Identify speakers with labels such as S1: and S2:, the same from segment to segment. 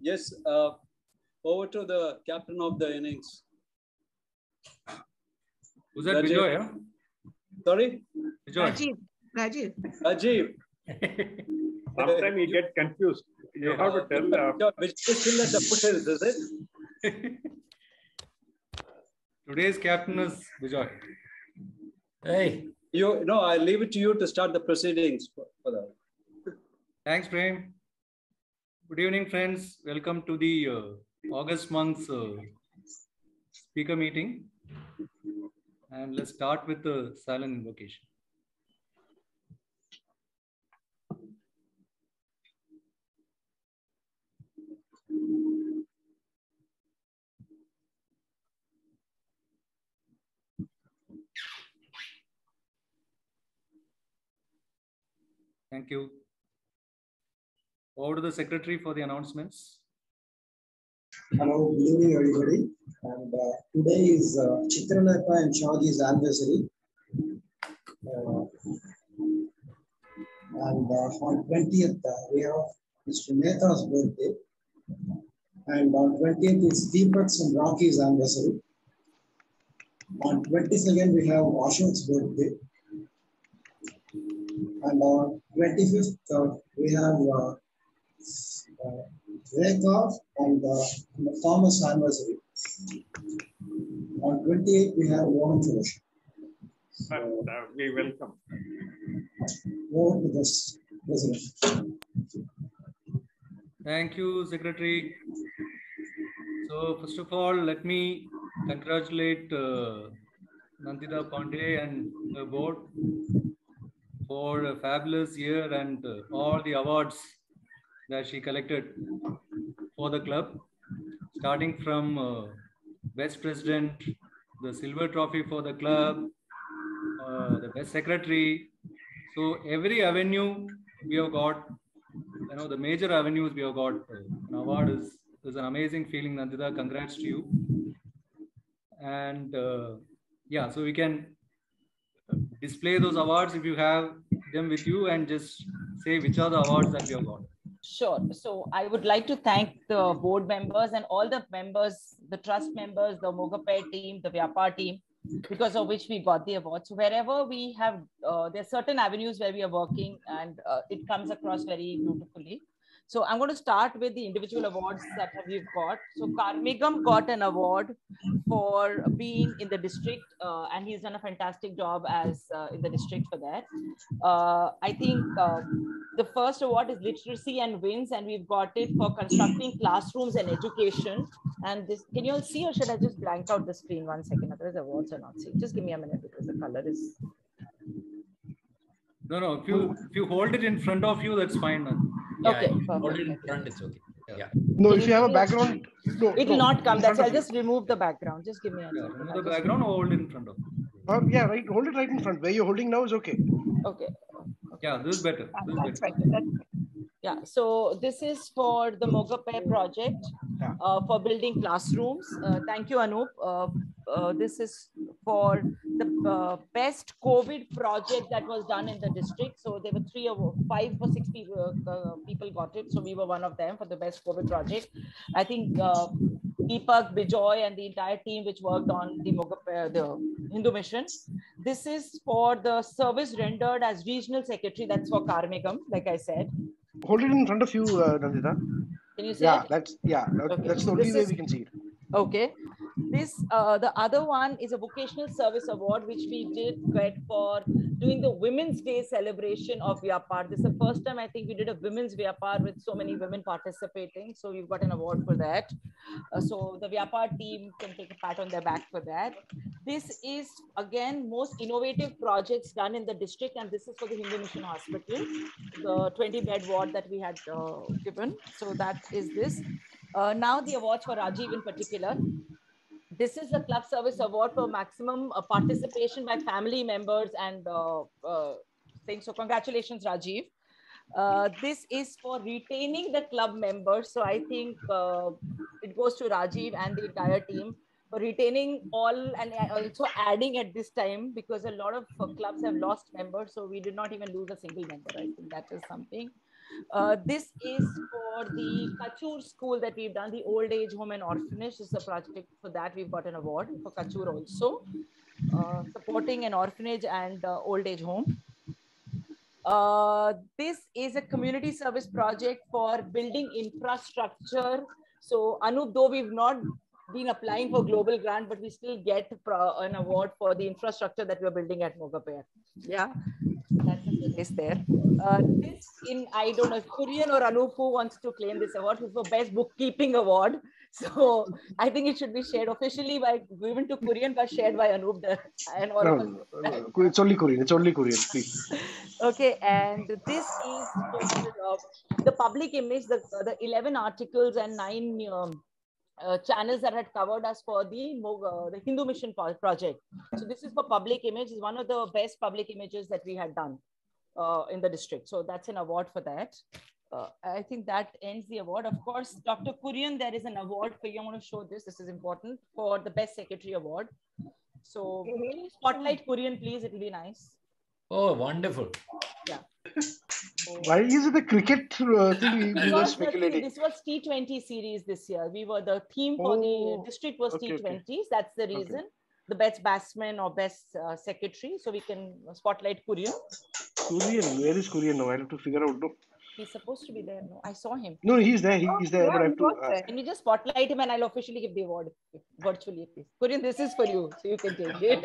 S1: Yes, over to the captain of the innings.
S2: Was that Bijoy? Yeah?
S1: Sorry?
S2: Bijoy.
S1: Rajiv.
S3: Sometimes you get confused. You have to tell.
S1: Which is still at the footers, is it?
S2: Today's captain is Bijoy.
S4: Hey.
S1: No, I leave it to you to start the proceedings for that.
S2: Thanks, Prem. Good evening, friends. Welcome to the August month's speaker meeting. And let's start with the silent invocation. Thank you. Over to the secretary for the announcements.
S5: Hello, good evening, everybody. And today is Chitranaka and Shawji's anniversary. And on 20th, we have Mr. Mehta's birthday. And on 20th is Deepak's and Rocky's anniversary. On 22nd, we have Ashok's birthday. And on 25th, we have Rekha and Thomas anniversary. On 28th, we have Warren Josh.
S3: We welcome.
S5: Over to this president.
S2: Thank you, Secretary. So, first of all, let me congratulate Nandita Pandey and the board for a fabulous year and all the awards that she collected for the club, starting from Best President, the Silver Trophy for the club, the Best Secretary. So every avenue we have got, the major avenues we have got an award is an amazing feeling, Nandita. Congrats to you. And yeah, so we can display those awards if you have them with you and just say which are the awards that we have got.
S6: Sure. So I would like to thank the board members and all the members, the trust members, the Mogape team, the Vyapar team, because of which we got the award. So wherever we have, there are certain avenues where we are working and it comes across very beautifully. So I'm going to start with the individual awards that we've got. So Karmigam got an award for being in the district and he's done a fantastic job as in the district for that. I think the first award is literacy and wins, and we've got it for constructing classrooms and education. And this, can you all see, or should I just blank out the screen 1 second? Otherwise the awards are not seen. Just give me a minute because the color is...
S2: No, if you hold it in front of you, that's fine.
S4: Yeah,
S6: okay,
S4: hold it in front, it's okay. Yeah.
S7: No, if you have a background, no,
S6: it will not come. That's why I'll just remove the background. Just give me a minute.
S2: Remove the background or hold it in front of you.
S7: yeah, right. Hold it right in front. Where you're holding now is okay.
S6: Okay.
S2: Yeah, this is better.
S6: That's better. Yeah, so this is for the Mogape project for building classrooms. Thank you, Anup. This is for the best COVID project that was done in the district. So there were 5 or 6 people got it. So we were one of them for the best COVID project. I think Deepak, Bijoy, and the entire team which worked on the Mogape, the Hindu mission. This is for the service rendered as regional secretary. That's for Karmigam, like I said.
S7: Hold it in front of you, Nandita.
S6: Can you see
S7: it?
S6: That's
S7: the only way we can see it.
S6: Okay. This the other one is a vocational service award which we did get for doing the Women's Day celebration of Vyapar. This is the first time I think we did a women's Vyapar with so many women participating. So we've got an award for that. So the Vyapar team can take a pat on their back for that. This is again most innovative projects done in the district, and this is for the Hindu Mission Hospital, the 20-bed ward that we had given. So that is this. Now the awards for Rajiv in particular. This is the Club Service Award for maximum participation by family members and things. So congratulations, Rajiv. This is for retaining the club members. So I think it goes to Rajiv and the entire team for retaining all and also adding at this time, because a lot of clubs have lost members. So we did not even lose a single member. I think that is something. This is for the Kachur school that we've done, the old age home and orphanage. This is a project for that. We've got an award for Kachur also, supporting an orphanage and old age home. This is a community service project for building infrastructure. So Anup, though we've not been applying for global grant, but we still get an award for the infrastructure that we're building at Mogapair. Yeah, that's the case there. This in, I don't know if Kurian or Anup who wants to claim this award for best bookkeeping award. So I think it should be shared officially by given to Kurian, but shared by Anup and all of us.
S7: No, it's only Korean. It's only Korean, please.
S6: Okay, and this is for the public image, the 11 articles and 9 channels that had covered us for the Hindu Mission project. So this is for public image. It's one of the best public images that we had done in the district. So that's an award for that. I think that ends the award. Of course, Dr. Kurian, there is an award for you. I want to show this. This is important for the Best Secretary Award. So spotlight Kurian, please. It will be nice.
S4: Oh, wonderful.
S6: Yeah.
S7: Why is it the cricket thing we were speculating?
S6: This was T20 series this year. We were the theme for the district was T20s. Okay. That's the reason. Okay. The best batsman or best secretary. So we can spotlight Kurian.
S7: Kurian, where is Kurian now? I have to figure out. No.
S6: He's supposed to be there. No, I saw him.
S7: No, he's there. He's there. But I have to.
S6: Can you just spotlight him and I'll officially give the award virtually, please. Kurian, this is for you, so you can take it.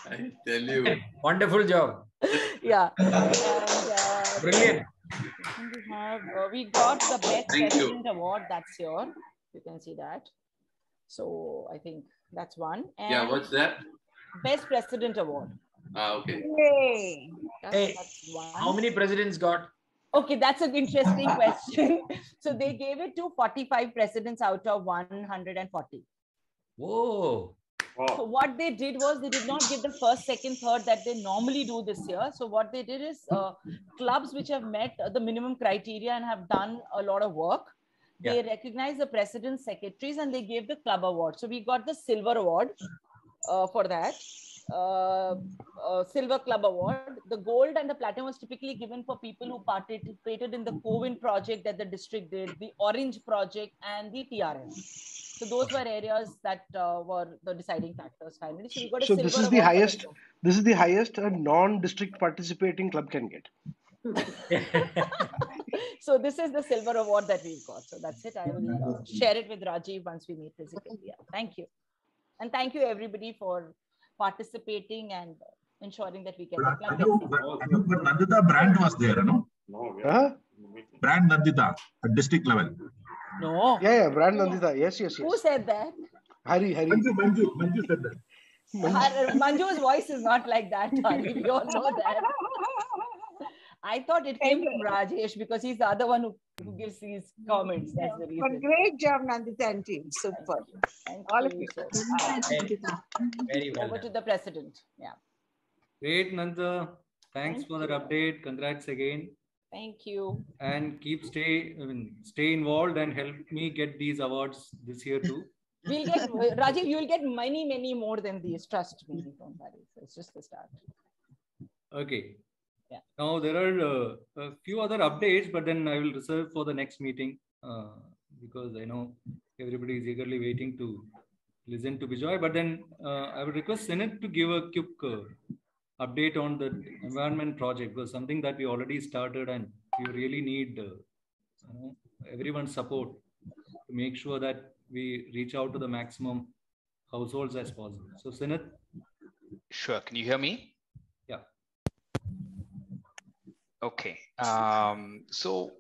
S8: I tell you.
S4: Wonderful job.
S6: Yeah. And,
S4: brilliant.
S6: We got the Best President Award. That's here. You can see that. So I think that's one. And
S8: yeah, what's that?
S6: Best President Award.
S8: Okay.
S6: Yay.
S4: Hey, how many presidents got?
S6: Okay, that's an interesting question. So they gave it to 45 presidents out of 140.
S4: Whoa.
S6: So what they did was they did not give the first, second, third that they normally do this year. So what they did is clubs which have met the minimum criteria and have done a lot of work, they recognize the presidents, secretaries, and they gave the club award. So we got the silver award for that. Silver club award. The gold and the platinum was typically given for people who participated in the COVID project that the district did, the orange project, and the TRM. So those were areas that were the deciding factors finally. So we got a silver
S7: this is the highest. This is the highest a non-district participating club can get.
S6: So this is the silver award that we've got. So that's it. I will share it with Rajiv once we meet physically. Yeah. Thank you, and thank you everybody for participating and ensuring that we get the club.
S9: But Nandita brand was there, no?
S7: No.
S9: Brand Nandita at district level.
S6: No.
S7: Yeah, brand Nandita. Yes.
S6: Who said that?
S7: Hari.
S9: Manju said that.
S6: Manju's voice is not like that, Hari. We all know that. I thought it came from Rajesh because he's the other one who gives these comments. That's the reason.
S10: But great job, Nandita and team. Super.
S6: Thank
S10: all
S6: you.
S10: of you.
S4: Very well.
S6: Over to the president. Yeah.
S2: Great, Nanda. Thanks for that update. Congrats again.
S6: Thank you.
S2: And stay involved and help me get these awards this year too.
S6: We'll get Rajiv. You will get many more than these. Trust me. Don't worry. So it's just the start.
S2: Okay.
S6: Yeah.
S2: Now there are a few other updates, but then I will reserve for the next meeting because I know everybody is eagerly waiting to listen to Bijoy. But then I would request Senate to give a quick update on the environment project, because something that we already started and we really need everyone's support to make sure that we reach out to the maximum households as possible. So Senate.
S11: Sure. Can you hear me?
S2: Yeah.
S11: Okay. So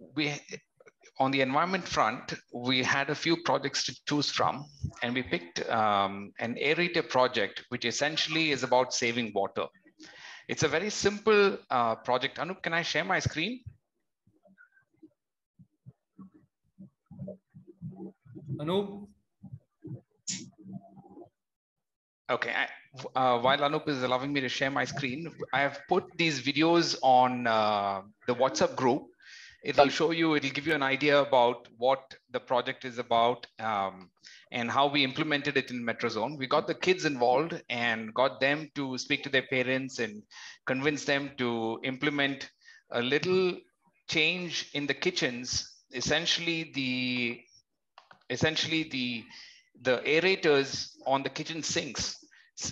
S11: on the environment front, we had a few projects to choose from, and we picked an aerator project, which essentially is about saving water. It's a very simple project. Anup, can I share my screen?
S2: Anup?
S11: Okay. While Anup is allowing me to share my screen, I have put these videos on the WhatsApp group. It'll give you an idea about what the project is about and how we implemented it in Metrozone. We got the kids involved and got them to speak to their parents and convince them to implement a little change in the kitchens, essentially the aerators on the kitchen sinks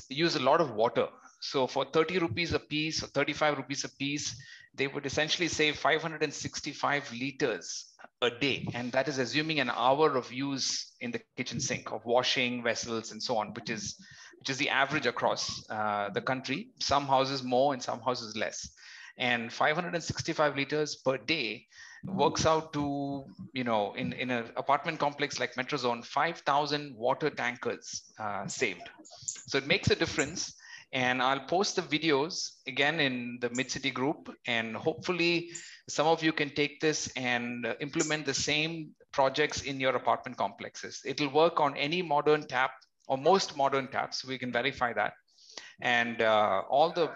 S11: use a lot of water. So for 30 rupees a piece or 35 rupees a piece, they would essentially save 565 liters a day. And that is assuming an hour of use in the kitchen sink of washing vessels and so on, which is the average across the country. Some houses more and some houses less. And 565 liters per day works out to, in an apartment complex like Metro Zone, 5,000 water tankers saved. So it makes a difference. And I'll post the videos again in the Mid-City group. And hopefully some of you can take this and implement the same projects in your apartment complexes. It'll work on any modern tap or most modern taps. We can verify that. And all the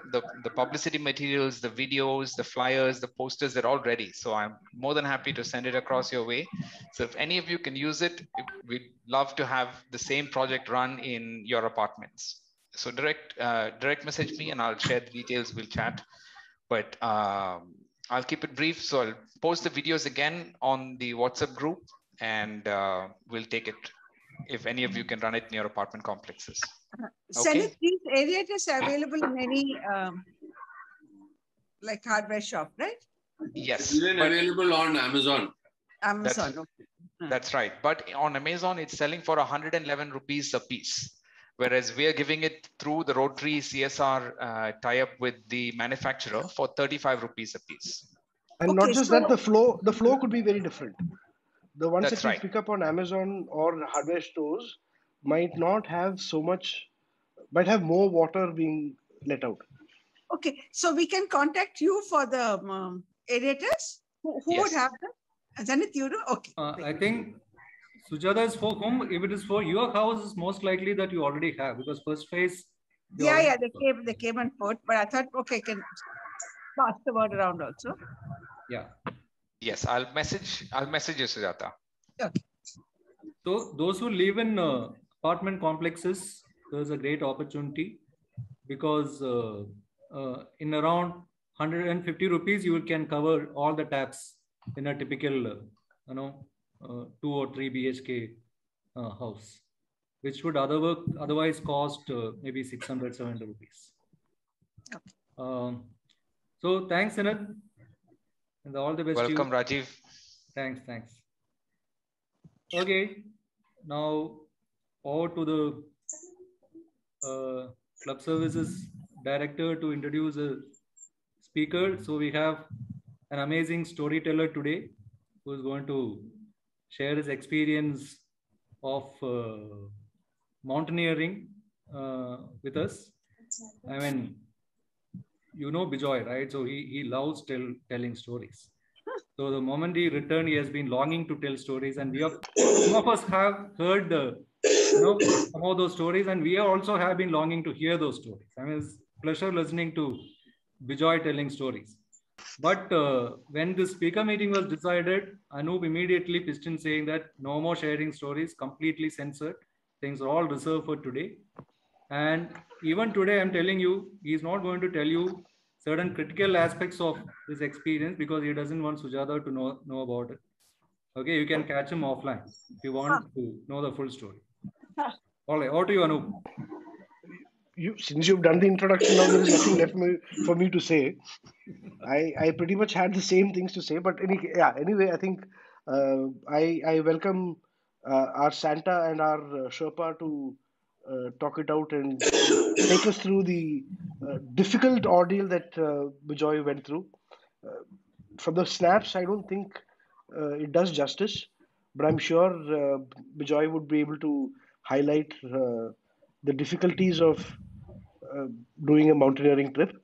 S11: publicity materials, the videos, the flyers, the posters, they're all ready. So I'm more than happy to send it across your way. So if any of you can use it, we'd love to have the same project run in your apartments. So direct message me and I'll share the details, we'll chat. But I'll keep it brief. So I'll post the videos again on the WhatsApp group and we'll take it if any of you can run it in your apartment complexes.
S10: Senith, these aerators are available in any like hardware shop, right?
S11: Yes.
S8: It's even available on Amazon.
S10: Amazon.
S11: That's right. But on Amazon, it's selling for 111 rupees a piece. Whereas we are giving it through the Rotary CSR tie-up with the manufacturer for 35 rupees a piece.
S7: And not just that, the flow could be very different. The ones that you pick up on Amazon or hardware stores might not have so much, might have more water being let out.
S10: Okay, so we can contact you for the aerators? Who would have them? Zenith, you do? Okay.
S2: I think Sujata is for whom? If it is for your house, it's most likely that you already have, because first phase.
S10: Yeah, they came and put, but I thought, okay, I can pass the word around also.
S2: Yeah.
S11: Yes, I'll message you, Sujata.
S10: Okay.
S2: So those who live in apartment complexes, there's a great opportunity because in around 150 rupees, you can cover all the taps in a typical, 2 or 3 BHK house, which would otherwise cost maybe 600, 700 rupees. Okay. So thanks, Anand. And all the best.
S11: Welcome, to you. Rajiv.
S2: Thanks. Okay, now over to the Club Services Director to introduce a speaker. So we have an amazing storyteller today who is going to share his experience of mountaineering with us. I mean, you know Bijoy, right? So he loves telling stories. So the moment he returned, he has been longing to tell stories, and some of us have heard some of those stories, and we also have been longing to hear those stories. I mean, it's a pleasure listening to Bijoy telling stories. But when the speaker meeting was decided, Anup immediately pitched in saying that no more sharing stories, completely censored. Things are all reserved for today. And even today, I'm telling you, he's not going to tell you certain critical aspects of this experience because he doesn't want Sujata to know about it. Okay, you can catch him offline if you want to know the full story. All right, over to you, Anup.
S7: Since you've done the introduction, now there is nothing left for me to say. I pretty much had the same things to say, but anyway, I think I welcome our Santa and our Sherpa to talk it out and take us through the difficult ordeal that Bijoy went through. From the snaps, I don't think it does justice, but I'm sure Bijoy would be able to highlight the difficulties of doing a mountaineering trip.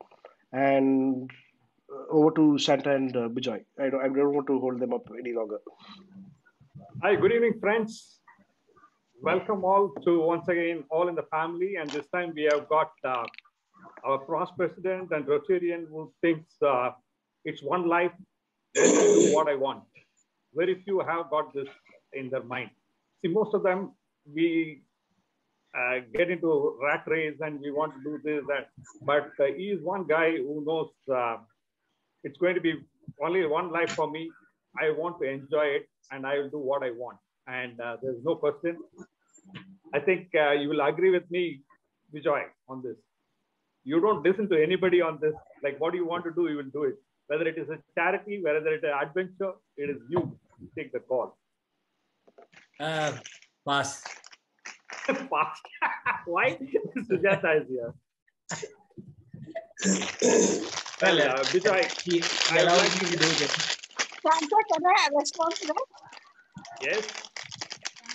S7: And over to Santa and Bijoy. I don't want to hold them up any longer.
S3: Hi, good evening, friends. Welcome all to once again All in the Family, and this time we have got our past president and Rotarian who thinks it's one life, let me do what I want. Very few have got this in their mind. See, most of them, we get into rat race and we want to do this, that, but he is one guy who knows it's going to be only one life for me. I want to enjoy it, and I will do what I want. And there's no question. I think you will agree with me, Bijoy, on this. You don't listen to anybody on this. Like, what you want to do, you will do it. Whether it is a charity, whether it is an adventure, it is you. Take the call.
S4: Pass.
S3: Pass. Why? Sujata is here. Well, Bijoy,
S4: he allows me to do it.
S10: Santa, can I respond to that?
S3: Yes.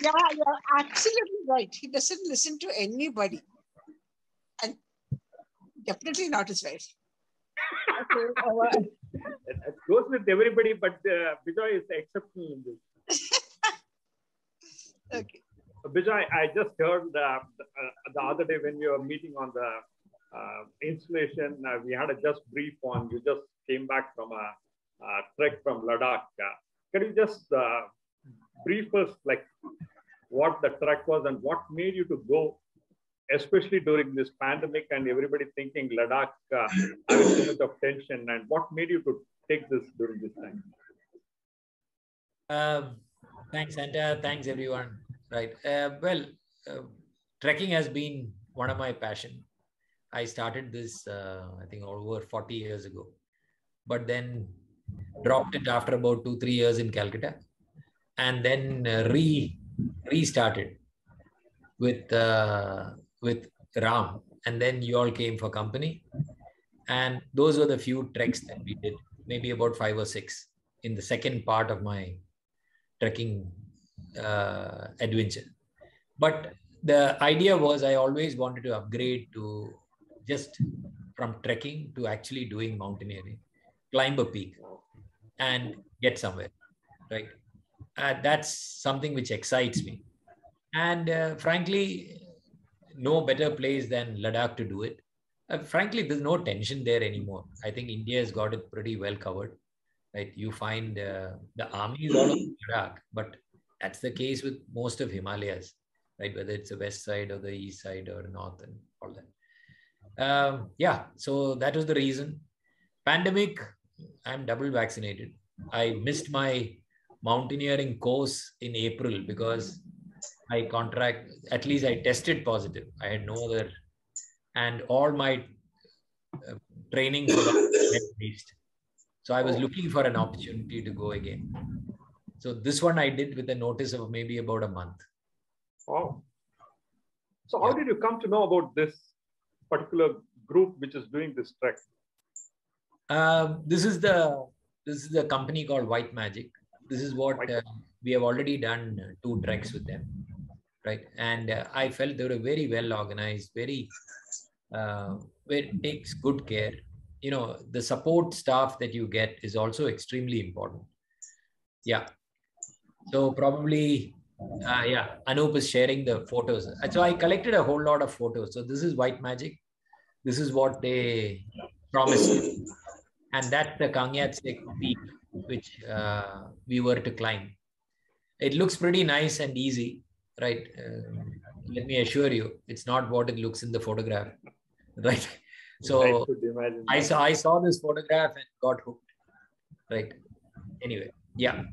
S10: Yeah, you're absolutely right. He doesn't listen to anybody. And definitely not his wife.
S3: It goes with everybody, but Bijoy is exceptional in this.
S10: Okay.
S3: Bijoy, I just heard the other day when we were meeting on the installation, we had a just brief on, you just came back from a trek from Ladakh. Can you just brief us like what the trek was and what made you to go, especially during this pandemic and everybody thinking Ladakh having so much of tension, and what made you to take this during this time?
S4: Thanks, Santa. Thanks, everyone. Right. Trekking has been one of my passion. I started this, I think, over 40 years ago, but then dropped it after about 2-3 years in Calcutta, and then restarted with Ram, and then you all came for company, and those were the few treks that we did, maybe about 5 or 6 in the second part of my trekking adventure. But the idea was I always wanted to upgrade to just from trekking to actually doing mountaineering, climb a peak and get somewhere, right? That's something which excites me. And frankly, no better place than Ladakh to do it. Frankly, there's no tension there anymore. I think India has got it pretty well covered, right? You find the army is all over Ladakh, but that's the case with most of Himalayas, right? Whether it's the west side or the east side or north and all that. Yeah, so that was the reason. Pandemic, I'm double vaccinated. I missed my mountaineering course in April because I at least I tested positive. I had no other, and all my training for that went waste. So I was looking for an opportunity to go again. So this one I did with a notice of maybe about a month.
S3: Oh. So how did you come to know about this particular group which is doing this trek?
S4: This is the company called White Magic. This is what we have already done 2 treks with them, right? And I felt they were very well organized, very where it takes good care. You know, the support staff that you get is also extremely important. Yeah. So probably, Anup is sharing the photos. So I collected a whole lot of photos. So this is White Magic. This is what they promised. And that's the Kang Yatse peak, which we were to climb. It looks pretty nice and easy, right? Let me assure you, it's not what it looks in the photograph, right? So I saw this photograph and got hooked, right? Anyway, yeah.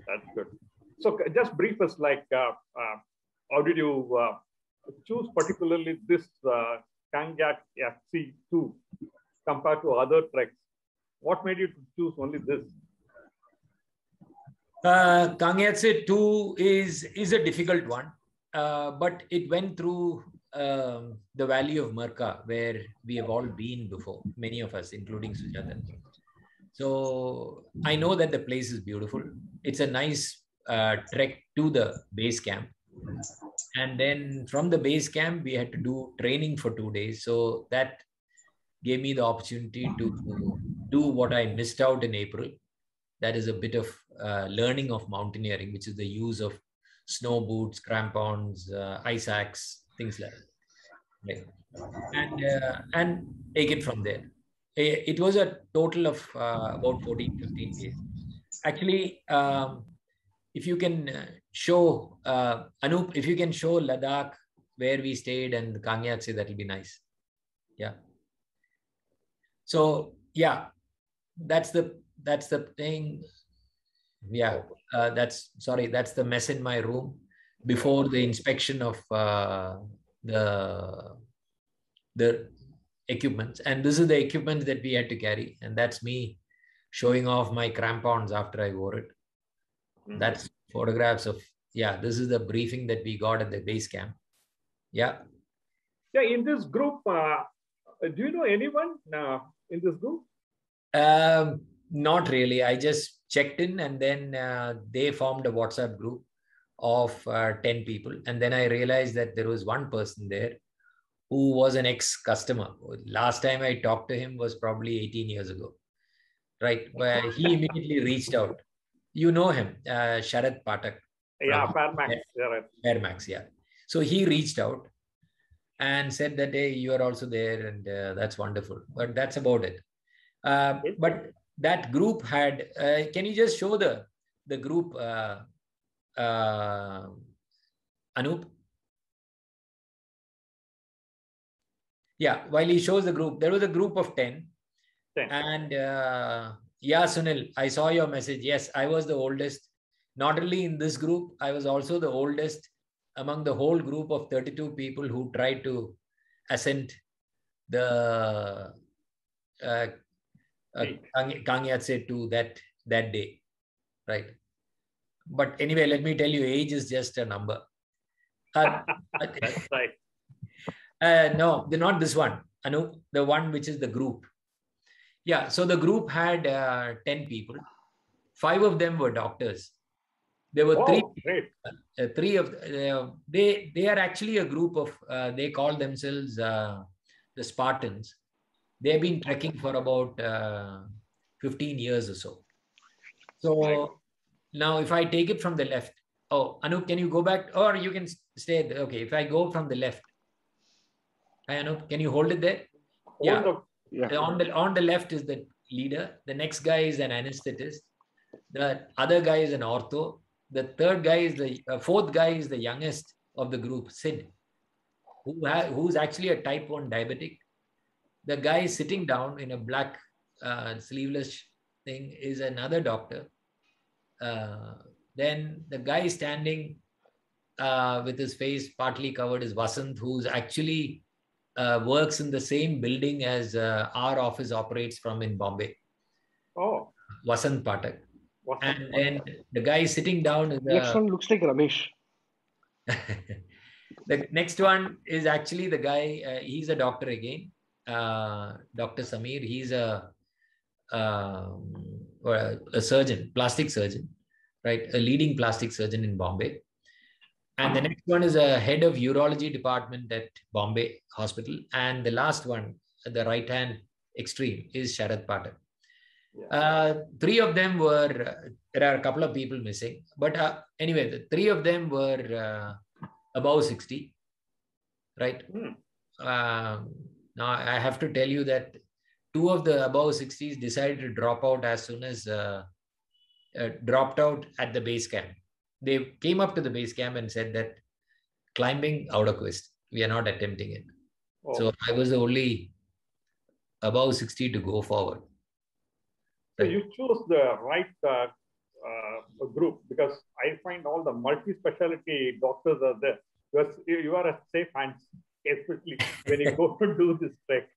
S3: That's good. So just brief us, like, how did you choose particularly this Kang Yatse 2 compared to other treks? What made you choose only this?
S4: Kang Yatse 2 is a difficult one, but it went through the valley of Merka, where we have all been before, many of us, including Sujata. So I know that the place is beautiful. It's a nice trek to the base camp. And then from the base camp, we had to do training for 2 days. So that gave me the opportunity to do what I missed out in April. That is a bit of learning of mountaineering, which is the use of snow boots, crampons, ice axe, things like that. Right. And take it from there. It was a total of about 14, 15 days. Actually, if you can show, Anup, if you can show Ladakh, where we stayed, and Kang Yatse, that will be nice. Yeah. So, yeah, that's the that's the thing. Yeah, that's the mess in my room before the inspection of the equipment. And this is the equipment that we had to carry. And that's me showing off my crampons after I wore it. That's photographs of, yeah, this is the briefing that we got at the base camp. Yeah.
S3: Yeah, in this group, do you know anyone in this group?
S4: Not really. I just checked in, and then they formed a WhatsApp group of 10 people. And then I realized that there was one person there who was an ex-customer. Last time I talked to him was probably 18 years ago. Right. Where he immediately reached out. You know him, Sharad Patak.
S3: Yeah, Fairmax. Yeah, right.
S4: Fairmax, yeah. So he reached out and said that, hey, you are also there, and that's wonderful. But that's about it. But that group had, can you just show the group, Anup? Yeah, while he shows the group, there was a group of 10. And yeah, Sunil, I saw your message. Yes, I was the oldest. Not only in this group, I was also the oldest among the whole group of 32 people who tried to ascend the Kang Yatse to that day, right? But anyway, let me tell you, age is just a number.
S3: That's right.
S4: No, they're not this one, Anu, the one which is the group. Yeah, so the group had 10 people. 5 of them were doctors. There were three of they are actually a group of they call themselves the Spartans. They've been trekking for about 15 years or so. So now if I take it from the left, oh, Anup, can you go back, or you can stay there? Okay, if I go from the left, hi Anup, can you hold it there? On the left is the leader. The next guy is an anesthetist. The other guy is an ortho. The third guy is the fourth guy is the youngest of the group, Sid, who's actually a type 1 diabetic. The guy sitting down in a black sleeveless thing is another doctor. Then the guy standing with his face partly covered is Vasant, who's actually works in the same building as our office operates from in Bombay.
S3: Oh.
S4: Vasant Patak. And then the guy sitting down is the
S7: next one looks like Ramesh.
S4: The next one is actually the guy, he's a doctor again, Dr. Samir. He's a surgeon, plastic surgeon, right? A leading plastic surgeon in Bombay. And the next one is a head of urology department at Bombay Hospital. And the last one, at the right-hand extreme, is Sharad Patak. 3 of them were, there are a couple of people missing. But anyway, the 3 of them were above 60, right? Now, I have to tell you that 2 of the above 60s decided to drop out as soon as dropped out at the base camp. They came up to the base camp and said that climbing out of quest, we are not attempting it. Oh. So I was the only above 60 to go forward.
S3: So you chose the right group, because I find all the multi-specialty doctors are there. Because you are a safe hands, especially when you go to do this trek.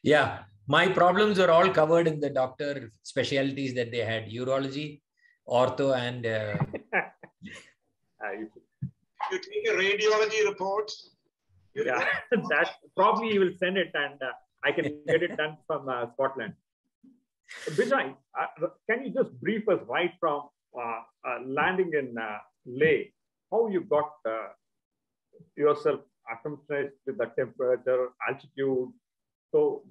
S4: Yeah, my problems are all covered in the doctor specialties that they had: urology, ortho, and.
S12: You take a radiology report.
S3: Yeah, that probably you will send it, and I can get it done from Scotland. Bijoy, can you just brief us right from landing in Leh, how you got yourself acclimatized with the temperature, altitude? So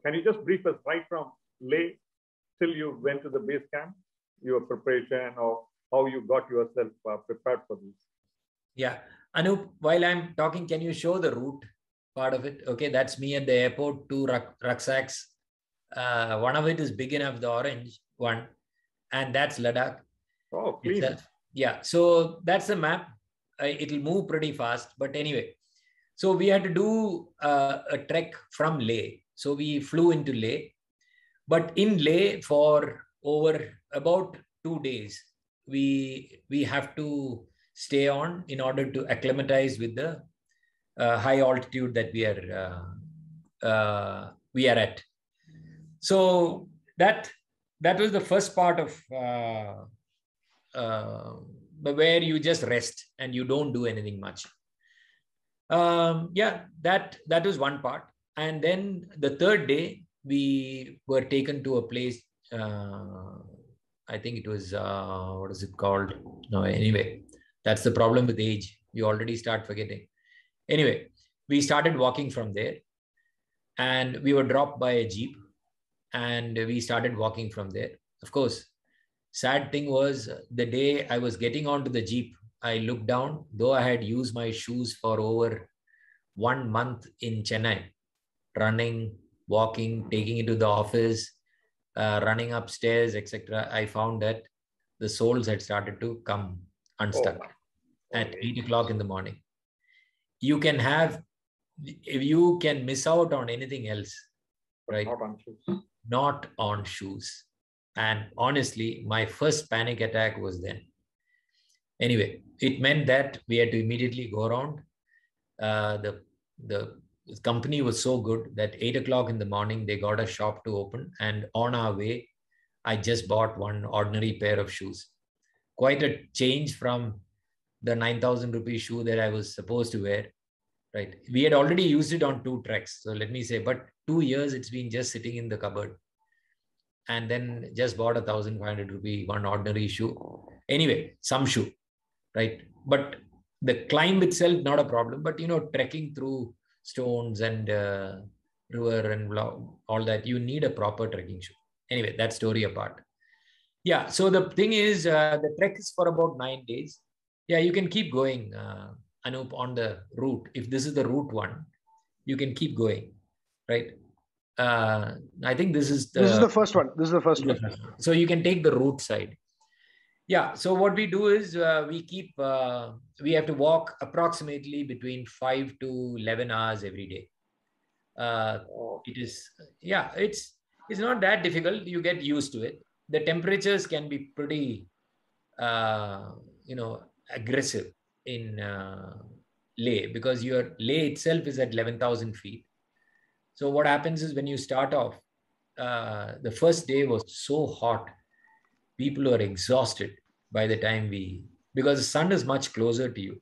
S3: can you just brief us right from Leh till you went to the base camp, your preparation, or how you got yourself prepared for this?
S4: Yeah. Anup, while I'm talking, can you show the route part of it? Okay, that's me at the airport, 2 rucksacks. One of it is big enough, the orange one, and that's Ladakh.
S3: Oh, please.
S4: Yeah, so that's the map. It'll move pretty fast, but anyway. So we had to do a trek from Leh. So we flew into Leh. But in Leh, for over about 2 days, we have to stay on in order to acclimatize with the high altitude that we are at. So that was the first part of where you just rest and you don't do anything much. Yeah, that was one part. And then the third day, we were taken to a place, I think it was, what is it called? No, anyway, that's the problem with age. You already start forgetting. Anyway, we started walking from there and we were dropped by a jeep and we started walking from there. Of course, sad thing was the day I was getting onto the jeep, I looked down, though I had used my shoes for over 1 month in Chennai, running, walking, taking it to the office, running upstairs, etc. I found that the soles had started to come unstuck at 8 o'clock in the morning. You can miss out on anything else, right?
S3: Not on shoes.
S4: Not on shoes. And honestly, my first panic attack was then. Anyway, it meant that we had to immediately go around. The company was so good that 8 o'clock in the morning, they got a shop to open. And on our way, I just bought one ordinary pair of shoes. Quite a change from the 9,000 rupee shoe that I was supposed to wear, right? We had already used it on 2 treks. So let me say, but 2 years, it's been just sitting in the cupboard. And then just bought 1,500 rupee, one ordinary shoe. Anyway, some shoe, right? But the climb itself, not a problem. But, trekking through stones and river and all that, you need a proper trekking shoe. Anyway, that story apart. Yeah, so the thing is, the trek is for about 9 days. Yeah, you can keep going, Anup, on the route. If this is the route one, you can keep going, right? I think this is the
S7: first one. This is the first one.
S4: So you can take the route side. Yeah. So what we do is we have to walk approximately between 5 to 11 hours every day. It is, yeah, it's not that difficult. You get used to it. The temperatures can be pretty, aggressive in Leh, because Leh itself is at 11,000 feet. So what happens is when you start off, the first day was so hot. People are exhausted by the time because the sun is much closer to you.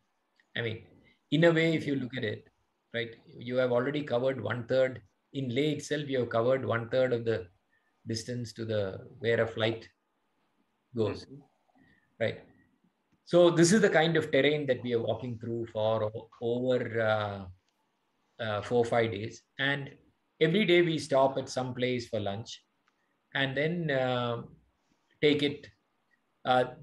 S4: I mean, in a way, if you look at it, right, you have already covered 1/3. In Leh itself, you have covered 1/3 of the distance to where a flight goes, right? So this is the kind of terrain that we are walking through for over 4 or 5 days. And every day we stop at some place for lunch and then take it.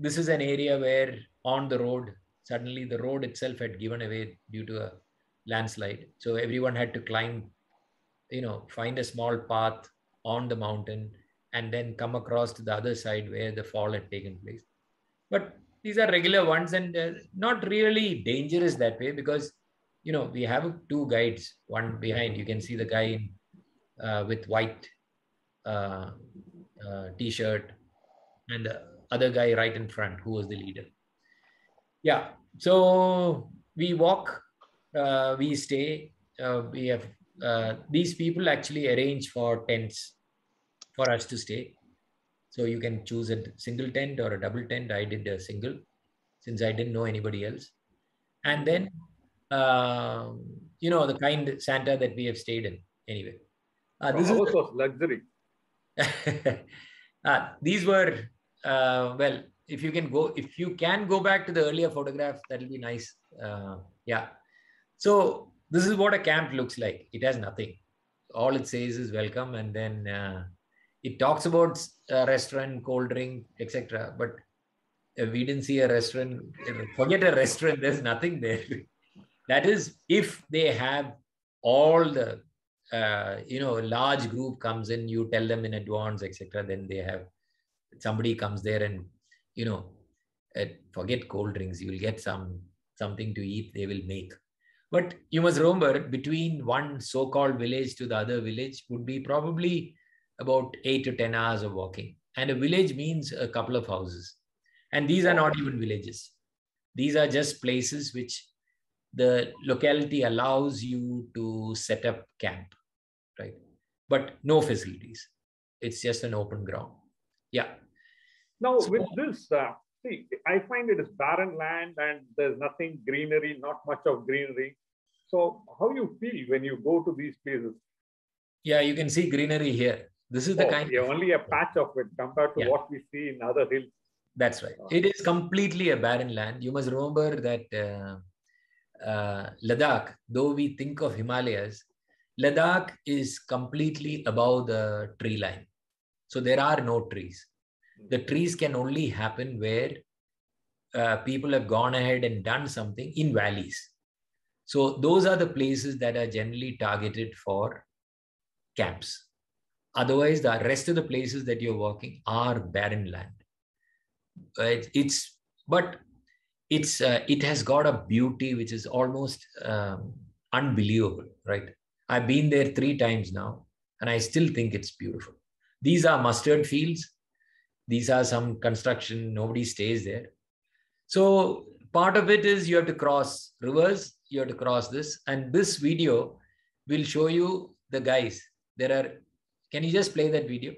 S4: This is an area where on the road, suddenly the road itself had given away due to a landslide. So everyone had to climb, find a small path on the mountain and then come across to the other side where the fall had taken place. But these are regular ones and not really dangerous that way because, we have 2 guides, one behind. You can see the guy with white t-shirt and the other guy right in front who was the leader. Yeah. So we walk, we stay. We have these people actually arrange for tents for us to stay. So you can choose a single tent or a double tent. I did a single since I didn't know anybody else. And then, the kind Santa that we have stayed in anyway. This
S3: was luxury.
S4: These were, well, if you can go back to the earlier photographs, that'll be nice. Yeah. So this is what a camp looks like. It has nothing. All it says is welcome. And then it talks about a restaurant, cold drink, etc. But we didn't see a restaurant. Forget a restaurant. There's nothing there. That is, if they have all the, large group comes in, you tell them in advance, etc. Then they have, somebody comes there and, forget cold drinks. You will get something to eat they will make. But you must remember, between one so-called village to the other village would be probably about 8 to 10 hours of walking. And a village means a couple of houses. And these are not even villages. These are just places which the locality allows you to set up camp, right? But no facilities. It's just an open ground. Yeah.
S3: Now, with this, see, I find it is barren land and there's nothing greenery, not much of greenery. So how you feel when you go to these places?
S4: Yeah, you can see greenery here. This is the kind of...
S3: only a patch of it compared to what we see in other hills.
S4: That's right. It is completely a barren land. You must remember that Ladakh, though we think of Himalayas, Ladakh is completely above the tree line. So there are no trees. The trees can only happen where people have gone ahead and done something in valleys. So those are the places that are generally targeted for camps. Otherwise, the rest of the places that you're walking are barren land. It has got a beauty which is almost unbelievable, right? I've been there 3 times now, and I still think it's beautiful. These are mustard fields. These are some construction. Nobody stays there. So part of it is you have to cross rivers. You have to cross this. And this video will show you the guys. Can you just play that video?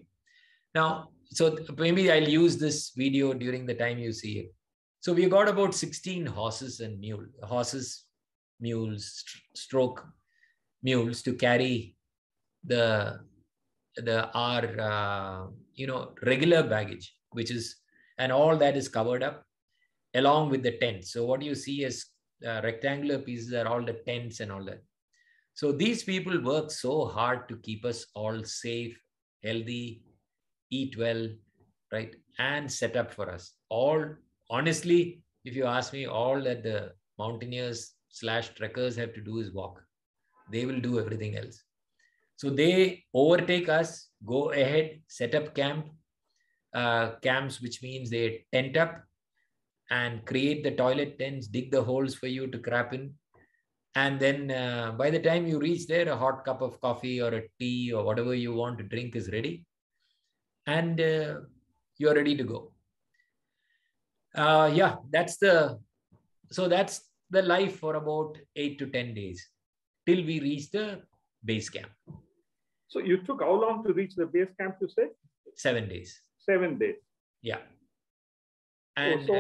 S4: Now, so maybe I'll use this video during the time you see it. So we got about 16 horses and mules, stroke mules to carry our regular baggage, and all that is covered up along with the tents. So what you see as rectangular pieces are all the tents and all that. So these people work so hard to keep us all safe, healthy, eat well, right? And set up for us. Honestly, if you ask me, all that the mountaineers/trekkers have to do is walk. They will do everything else. So they overtake us, go ahead, set up camps, which means they tent up and create the toilet tents, dig the holes for you to crap in. And then by the time you reach there, a hot cup of coffee or a tea or whatever you want to drink is ready. And you're ready to go. That's the life for about 8 to 10 days till we reach the base camp.
S3: So you took how long to reach the base camp, you said?
S4: 7 days.
S3: 7 days.
S4: Yeah. And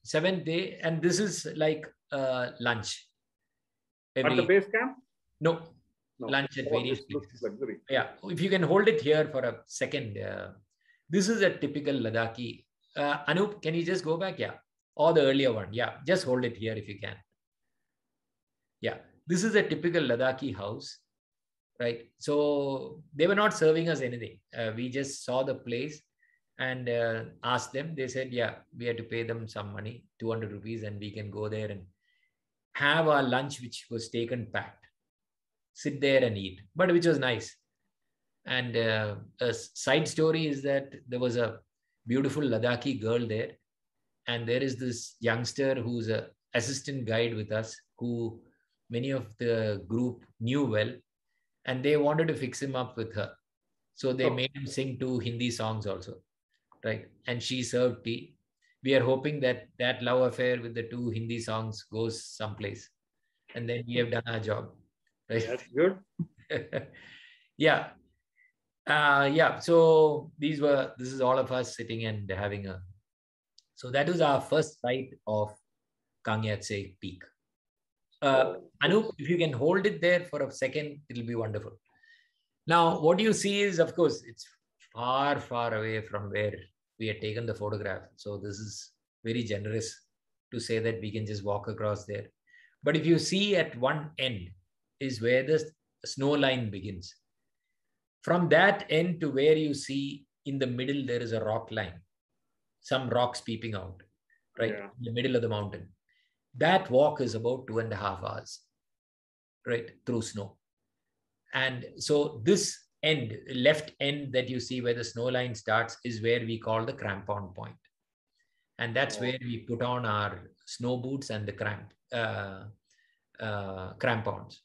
S4: 7 days, and this is like lunch.
S3: At the base camp?
S4: No. Lunch at various places. Yeah. If you can hold it here for a second. This is a typical Ladakhi. Anup, can you just go back? Yeah. Or the earlier one. Yeah. Just hold it here if you can. Yeah. This is a typical Ladakhi house, right? So they were not serving us anything. We just saw the place and asked them. They said, yeah, we had to pay them some money, 200 rupees, and we can go there and have our lunch, which was taken packed. Sit there and eat, but which was nice. And a side story is that there was a beautiful Ladakhi girl there. And there is this youngster who's an assistant guide with us, who many of the group knew well. And they wanted to fix him up with her. So they made him sing 2 Hindi songs also, right? And she served tea. We are hoping that that love affair with the 2 Hindi songs goes someplace. And then we have done our job. Right?
S3: That's good.
S4: Yeah. So this is all of us sitting and having a... So that was our first sight of Kang Yatse peak. Anup, if you can hold it there for a second, it'll be wonderful. Now, what you see is, of course, it's far, far away from where we had taken the photograph. So this is very generous to say that we can just walk across there. But if you see at one end is where the snow line begins. From that end to where you see in the middle, there is a rock line, some rocks peeping out, right? Yeah. In the middle of the mountain. That walk is about 2.5 hours, right? Through snow. And so this end, left end that you see where the snow line starts is where we call the crampon point. And that's where we put on our snow boots and the crampons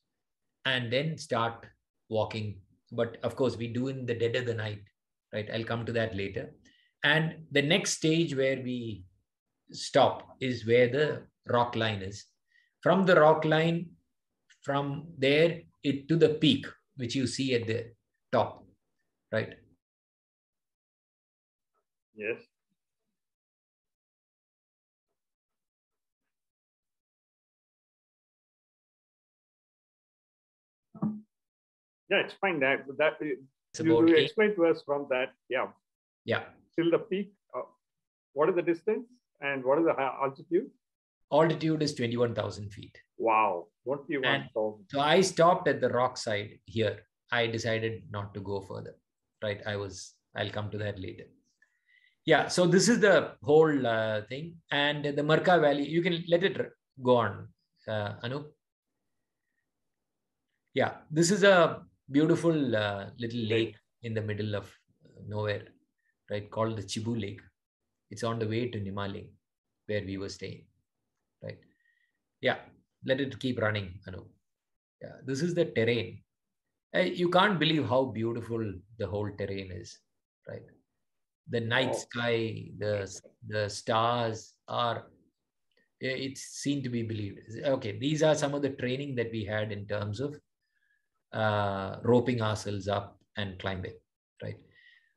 S4: and then start walking. But of course, we do in the dead of the night right? I'll come to that later. And the next stage where we stop is where the rock line is. From the rock line, from there to the peak, which you see at the top, right?
S3: Yes. Yeah, it's fine. That you explain to us from that. Yeah.
S4: Yeah.
S3: Till the peak. What is the distance and what is the altitude?
S4: Altitude is 21,000 feet.
S3: Wow, 21,000.
S4: So I stopped at the rock side here. I decided not to go further, right? I'll come to that later. Yeah, so this is the whole thing. And the Marka Valley, you can let it go on, Anup. Yeah, this is a beautiful little lake in the middle of nowhere, right? Called the Chibu Lake. It's on the way to Nimaling, where we were staying, right? Yeah, let it keep running, Anup. Yeah, this is the terrain. You can't believe how beautiful the whole terrain is, right? The night sky, the stars are, it's seen to be believed. Okay, these are some of the training that we had in terms of roping ourselves up and climbing, right?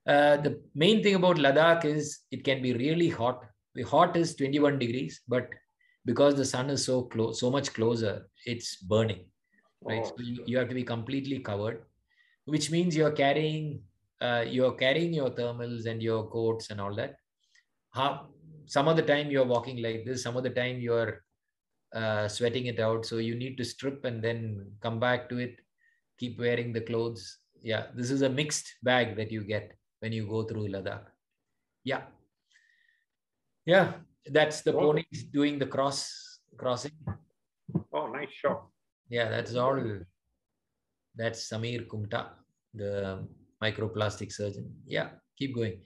S4: The main thing about Ladakh is it can be really hot. The hot is 21 degrees, but because the sun is so close, so much closer, it's burning, right? So you have to be completely covered, which means you're carrying your thermals and your coats and all that. Some of the time you're walking like this, some of the time you're sweating it out. So you need to strip and then come back to it, keep wearing the clothes. Yeah, this is a mixed bag that you get when you go through Ladakh. Yeah. Yeah, that's the ponies doing the crossing.
S3: Oh, nice shot.
S4: Yeah, that's all. That's Samir Kumta, the microplastic surgeon. Yeah, keep going.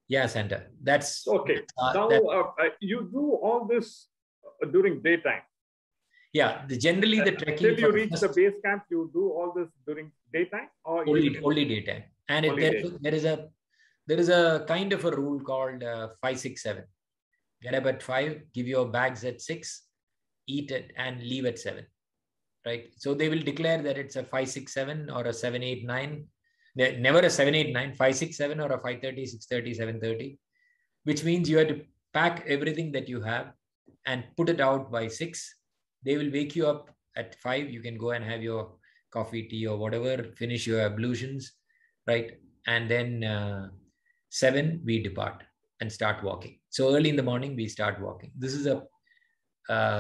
S4: Yeah, Santa. That's
S3: okay. Now you do all this during daytime.
S4: Yeah, generally the trekking.
S3: Till you reach the base camp, you do all this during daytime or
S4: only daytime. And there is a kind of a rule called 5-6-7. Get up at 5, give your bags at 6, eat it, and leave at 7. Right? So they will declare that it's a 5-6-7 or a 7-8-9. Never a 7-8-9, 5-6-7 or a 5:30, 6:30, 7:30, which means you have to pack everything that you have and put it out by 6. They will wake you up at 5. You can go and have your coffee, tea, or whatever, finish your ablutions, right? And then 7, we depart and start walking. So early in the morning, we start walking. This is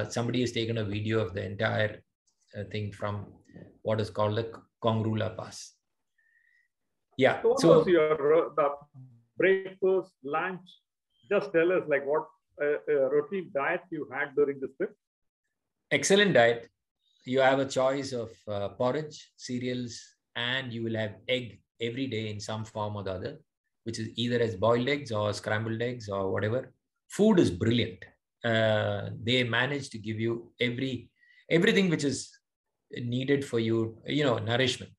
S4: somebody has taken a video of the entire thing from what is called the Kongrula Pass. Yeah.
S3: So what was the breakfast, lunch? Just tell us like what routine diet you had during this trip.
S4: Excellent diet. You have a choice of porridge, cereals, and you will have egg every day in some form or the other, which is either as boiled eggs or scrambled eggs or whatever. Food is brilliant. They manage to give you everything which is needed for you, nourishment,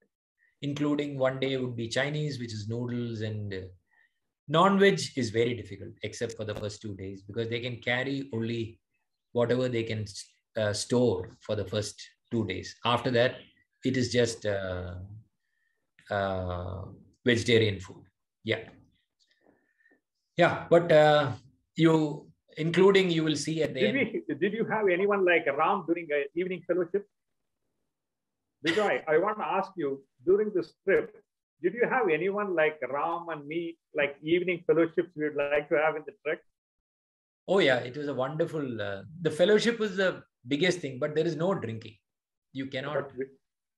S4: including one day would be Chinese, which is noodles, and non-veg is very difficult, except for the first 2 days, because they can carry only whatever they can store for the first 2 days. After that, it is just vegetarian food. Yeah. Yeah, but you will see at the end.
S3: Did you have anyone like Ram during an evening fellowship? Bijoy, I want to ask you, during this trip, did you have anyone like Ram and me, like evening fellowships we would like to have in the trek?
S4: Oh yeah, it was a wonderful, the fellowship was the biggest thing, but there is no drinking. You cannot.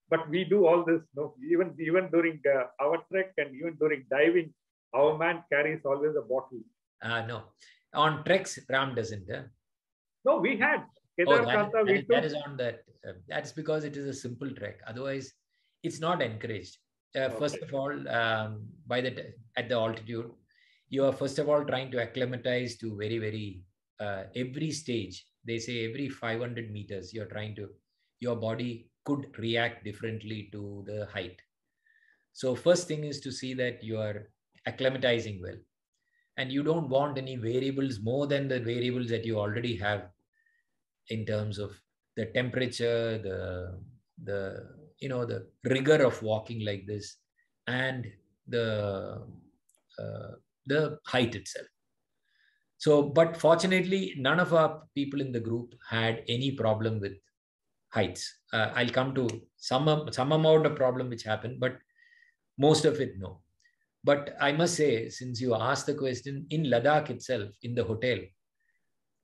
S3: But we do all this, no? Even during our trek and even during diving, our man carries always a bottle.
S4: No, on treks, Ram doesn't.
S3: No, we had.
S4: That is on that. That's because it is a simple trek. Otherwise, it's not encouraged. First of all, at the altitude, you are first of all trying to acclimatize to very, very every stage. They say every 500 meters, your body could react differently to the height. So first thing is to see that you are acclimatizing well. And you don't want any variables more than the variables that you already have in terms of the temperature, the rigor of walking like this, and the height itself. So, but fortunately, none of our people in the group had any problem with heights. I'll come to some amount of problem which happened, but most of it, no. But I must say, since you asked the question, in Ladakh itself, in the hotel,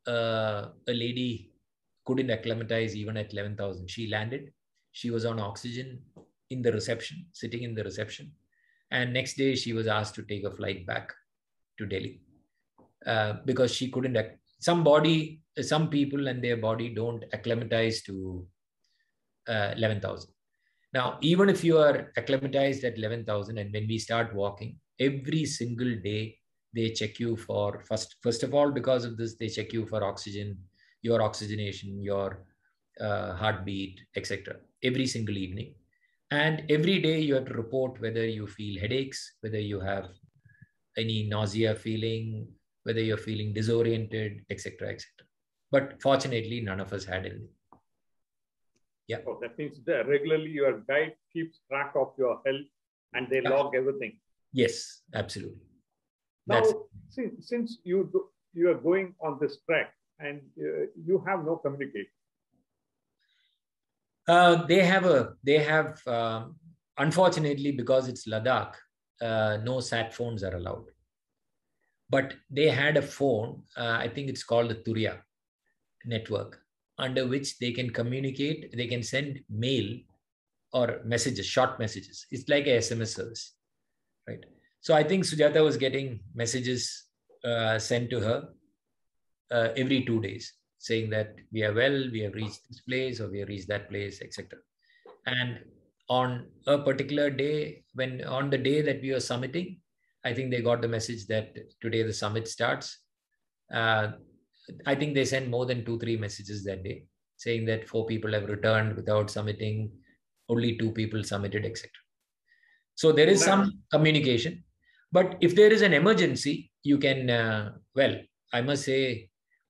S4: a lady couldn't acclimatize even at 11,000. She landed. She was on oxygen in the reception, sitting in the reception. And next day, she was asked to take a flight back to Delhi because she couldn't. Some people and their body don't acclimatize to 11,000. Now, even if you are acclimatized at 11,000, and when we start walking, every single day, they check you for, first of all, because of this, they check you for oxygen, your oxygenation, your heartbeat, etc. every single evening. And every day you have to report whether you feel headaches, whether you have any nausea feeling, whether you're feeling disoriented, etc., etc. But fortunately, none of us had anything. Yeah.
S3: Oh, that means that regularly your guide keeps track of your health and they log everything.
S4: Yes, absolutely.
S3: Now, since you are going on this trek and you have no communication.
S4: They have unfortunately, because it's Ladakh, no sat phones are allowed. But they had a phone, I think it's called the Turiya network, under which they can communicate, they can send mail or messages, short messages. It's like a SMS service, right? So I think Sujata was getting messages sent to her every 2 days, saying that we are well, we have reached this place, or we have reached that place, etc. And on a particular day, on the day that we were summiting, I think they got the message that today the summit starts. I think they sent more than 2-3 messages that day, saying that 4 people have returned without summiting, only 2 people summited, etc. So there is some communication. But if there is an emergency, you can, well, I must say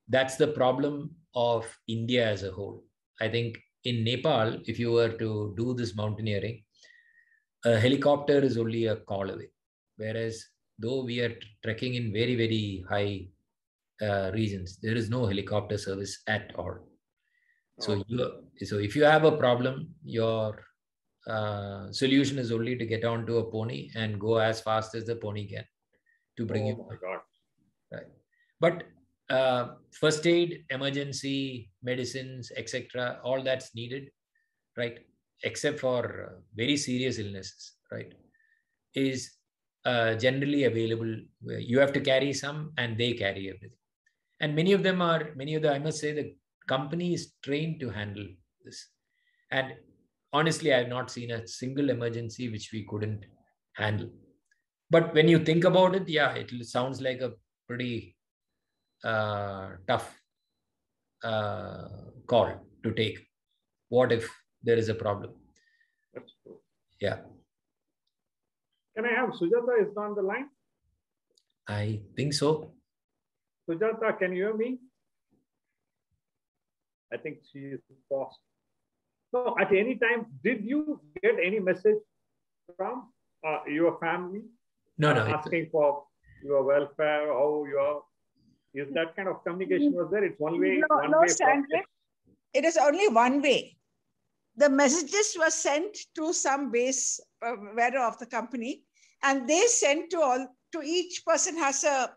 S4: that's the problem of India as a whole. I think in Nepal, if you were to do this mountaineering, a helicopter is only a call away. Whereas though we are trekking in very, very high regions, there is no helicopter service at all. So, so if you have a problem, your solution is only to get onto a pony and go as fast as the pony can to bring you.
S3: Oh my God.
S4: Right. But first aid, emergency, medicines, etc., all that's needed, right? Except for very serious illnesses, right? Is generally available. You have to carry some and they carry everything. And many of them, I must say, the company is trained to handle this. And honestly, I have not seen a single emergency which we couldn't handle. But when you think about it, yeah, it sounds like a pretty tough call to take. What if there is a problem?
S3: That's true.
S4: Yeah.
S3: Can I have Sujata is on the line?
S4: I think so.
S3: Sujata, can you hear me? I think she is paused. So at any time, did you get any message from your family?
S4: No,
S3: asking for your welfare, how you are? Is that kind of communication was there? It's one way.
S10: No, Sandra. It is only one way. The messages were sent to some base wearer of the company, and they sent to each person has a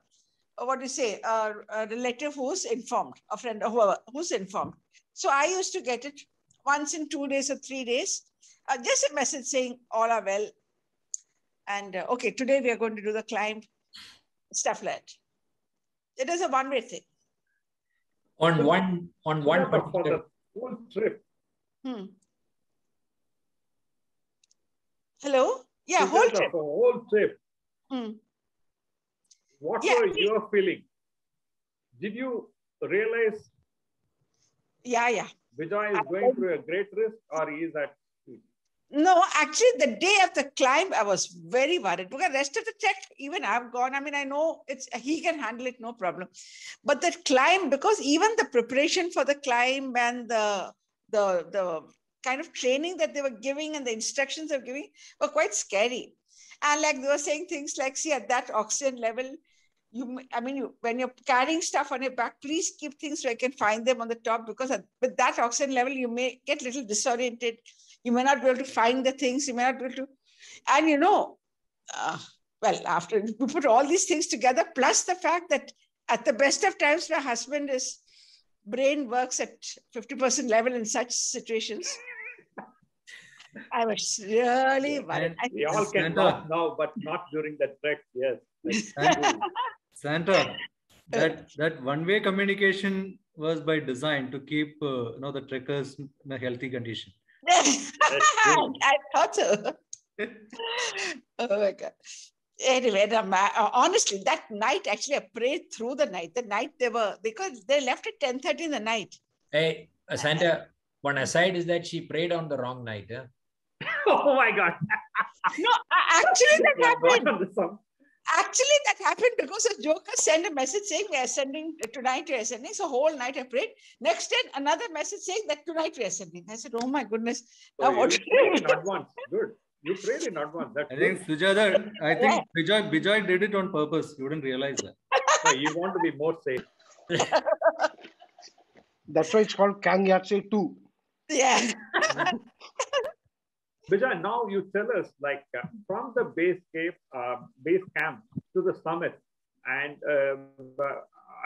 S10: relative who's informed, a friend or whoever who's informed. So I used to get it once in 2 days or 3 days, just a message saying all are well, and okay, today we are going to do the climb, stuff like that. It is a one-way thing.
S4: On one particular
S3: for the whole trip.
S10: Hello? Yeah, whole trip.
S3: For whole trip. What were your feelings? Did you realize?
S10: Yeah.
S3: Bijoy is going through a great risk, or he is at?
S10: No, actually, the day of the climb, I was very worried because the rest of the trek, even I've gone. I mean, I know he can handle it, no problem. But the climb, because even the preparation for the climb and the kind of training that they were giving and the instructions they were giving were quite scary. And like they were saying things like, see, at that oxygen level, when you're carrying stuff on your back, please keep things so I can find them on the top, because with that oxygen level, you may get a little disoriented. You may not be able to find the things. You may not be able to, and well, after we put all these things together, plus the fact that at the best of times, my husband's brain works at 50% level in such situations. I was really worried.
S3: We all can laugh now, but not during the trek. Yes.
S2: Santa, that one-way communication was by design to keep the trekkers in a healthy condition.
S10: I thought so. Oh my God. Anyway, honestly, that night, actually, I prayed through the night. The night because they left at 10:30 in the night.
S4: Hey, Santa, one aside is that she prayed on the wrong night. Huh?
S3: Oh my God.
S10: No, actually, that happened. Actually, that happened because a joker sent a message saying we are sending tonight, we are sending. So whole night I prayed. Next day, another message saying that tonight we are sending. I said, oh my goodness.
S3: So now what? You prayed in advance. Good. You prayed in advance.
S2: I think Sujata, Bijoy did it on purpose. You didn't realize that.
S3: No, you want to be more safe.
S7: That's why it's called Kang Yatse 2.
S10: Yeah.
S3: Bijoy, now you tell us, like from the base camp to the summit, and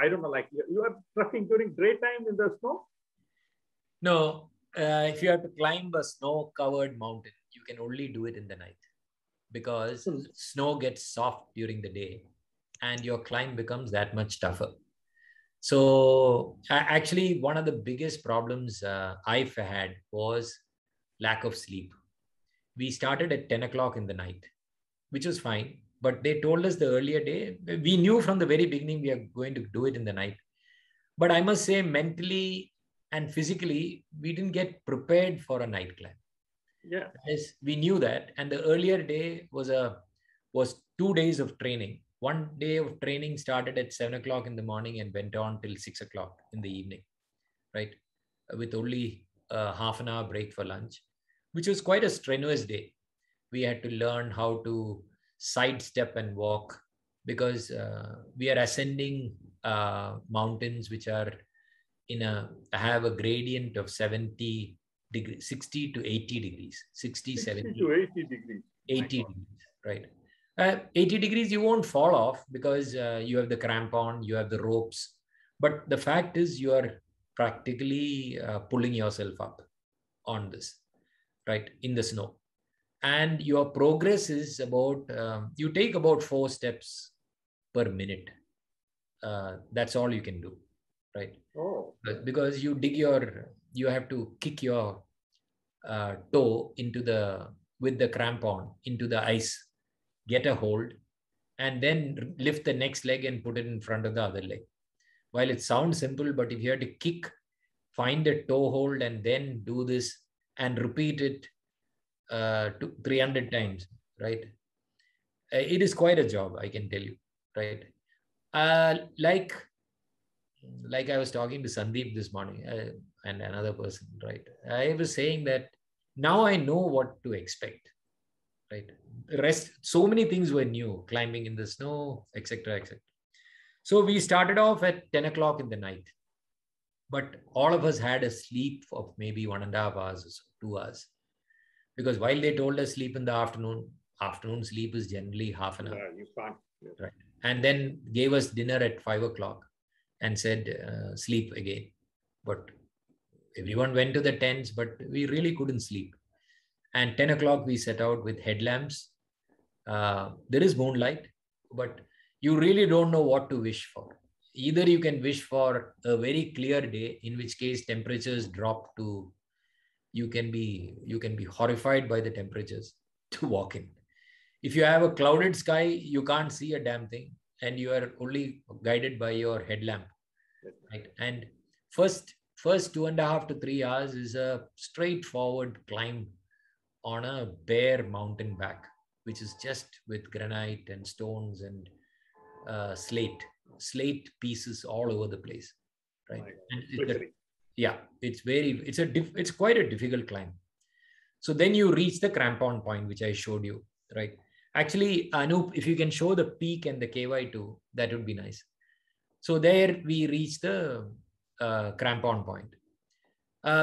S3: I don't know, like you are trekking during daytime in the snow?
S4: No, if you have to climb a snow-covered mountain, you can only do it in the night because snow gets soft during the day and your climb becomes that much tougher. So actually, one of the biggest problems I've had was lack of sleep. We started at 10 o'clock in the night, which was fine. But they told us the earlier day, we knew from the very beginning we are going to do it in the night. But I must say, mentally and physically, we didn't get prepared for a night climb.
S3: Yeah.
S4: Yes, we knew that. And the earlier day was 2 days of training. One day of training started at 7 o'clock in the morning and went on till 6 o'clock in the evening, right? With only a half an hour break for lunch, which was quite a strenuous day. We had to learn how to sidestep and walk because we are ascending mountains which are have a gradient of 60 to 80 degrees, 60 70
S3: to 80 degrees.
S4: 80 degrees, right? 80 degrees, you won't fall off because you have the crampon, you have the ropes. But the fact is you are practically pulling yourself up on this, right, in the snow. And your progress is about, you take about 4 steps per minute. That's all you can do, right?
S3: Oh.
S4: Because you have to kick your toe with the crampon into the ice, get a hold, and then lift the next leg and put it in front of the other leg. While it sounds simple, but if you have to kick, find a toe hold, and then do this and repeat it 300 times, right? It is quite a job, I can tell you, right? Like I was talking to Sandeep this morning and another person, right? I was saying that now I know what to expect, right? The rest, so many things were new, climbing in the snow, etc., etc. So we started off at 10 o'clock in the night, but all of us had a sleep of maybe 1.5 hours or so, 2 hours. Because while they told us sleep in the afternoon sleep is generally half an hour.
S3: Yeah, you can't. Yeah.
S4: Right. And then gave us dinner at 5 o'clock and said, sleep again. But everyone went to the tents, but we really couldn't sleep. And 10 o'clock, we set out with headlamps. There is moonlight, but you really don't know what to wish for. Either you can wish for a very clear day, in which case temperatures drop to, you can be horrified by the temperatures to walk in. If you have a clouded sky, you can't see a damn thing, and you are only guided by your headlamp, right? And first 2.5 to 3 hours is a straightforward climb on a bare mountain back, which is just with granite and stones and slate pieces all over the place, right? And it's quite a difficult climb. So then you reach the crampon point, which I showed you, right? Actually, Anup, if you can show the peak and the KY2, that would be nice. So there we reach the crampon point.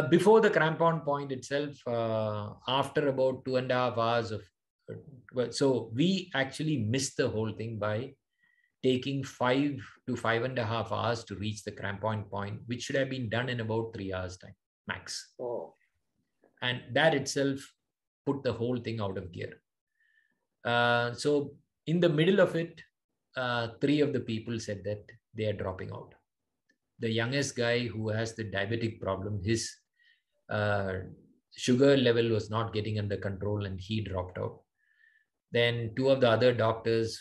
S4: Before the crampon point itself, after about 2.5 hours of, so we actually missed the whole thing by taking 5 to 5.5 hours to reach the crampon point, which should have been done in about 3 hours time max.
S3: Oh.
S4: And that itself put the whole thing out of gear. So in the middle of it, 3 of the people said that they are dropping out. The youngest guy who has the diabetic problem, his sugar level was not getting under control and he dropped out. Then 2 of the other doctors,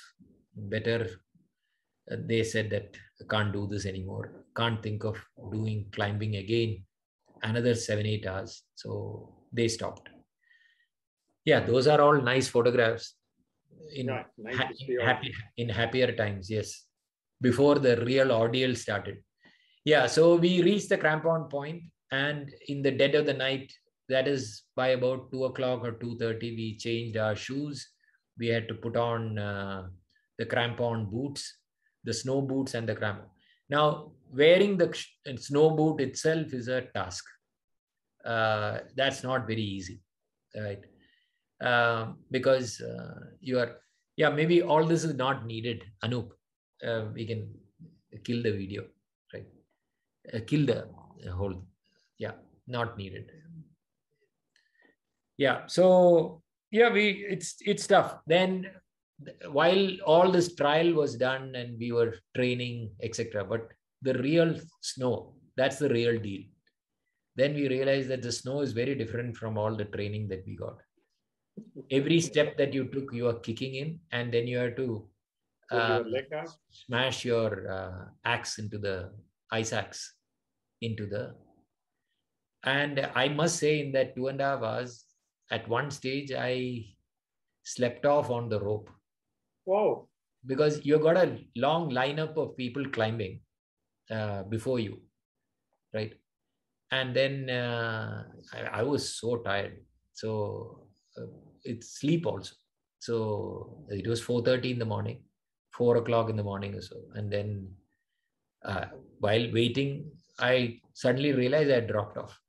S4: they said that I can't do this anymore. Can't think of doing climbing again. Another 7-8 hours. So they stopped. Yeah, those are all nice photographs in happier times. Yes. Before the real ordeal started. Yeah. So we reached the crampon point, and in the dead of the night, that is by about 2 o'clock or 2:30, we changed our shoes. We had to put on the crampon boots, the snow boots and the crampon. Now, wearing the snow boot itself is a task. That's not very easy, right? Because you are, maybe all this is not needed. Anup, we can kill the video, right? Kill the whole, not needed. Yeah, so it's tough. Then while all this trial was done and we were training, etc., but the real snow, that's the real deal. Then we realized that the snow is very different from all the training that we got. Every step that you took, you are kicking in, and then you have to smash your axe into the ice axe into the. And I must say, in that 2.5 hours, at one stage, I slept off on the rope.
S3: Wow.
S4: Because you got a long lineup of people climbing before you, right? And then I was so tired. So it's sleep also. So it was 4:30 in the morning, 4 o'clock in the morning or so. And then while waiting, I suddenly realized I had dropped off.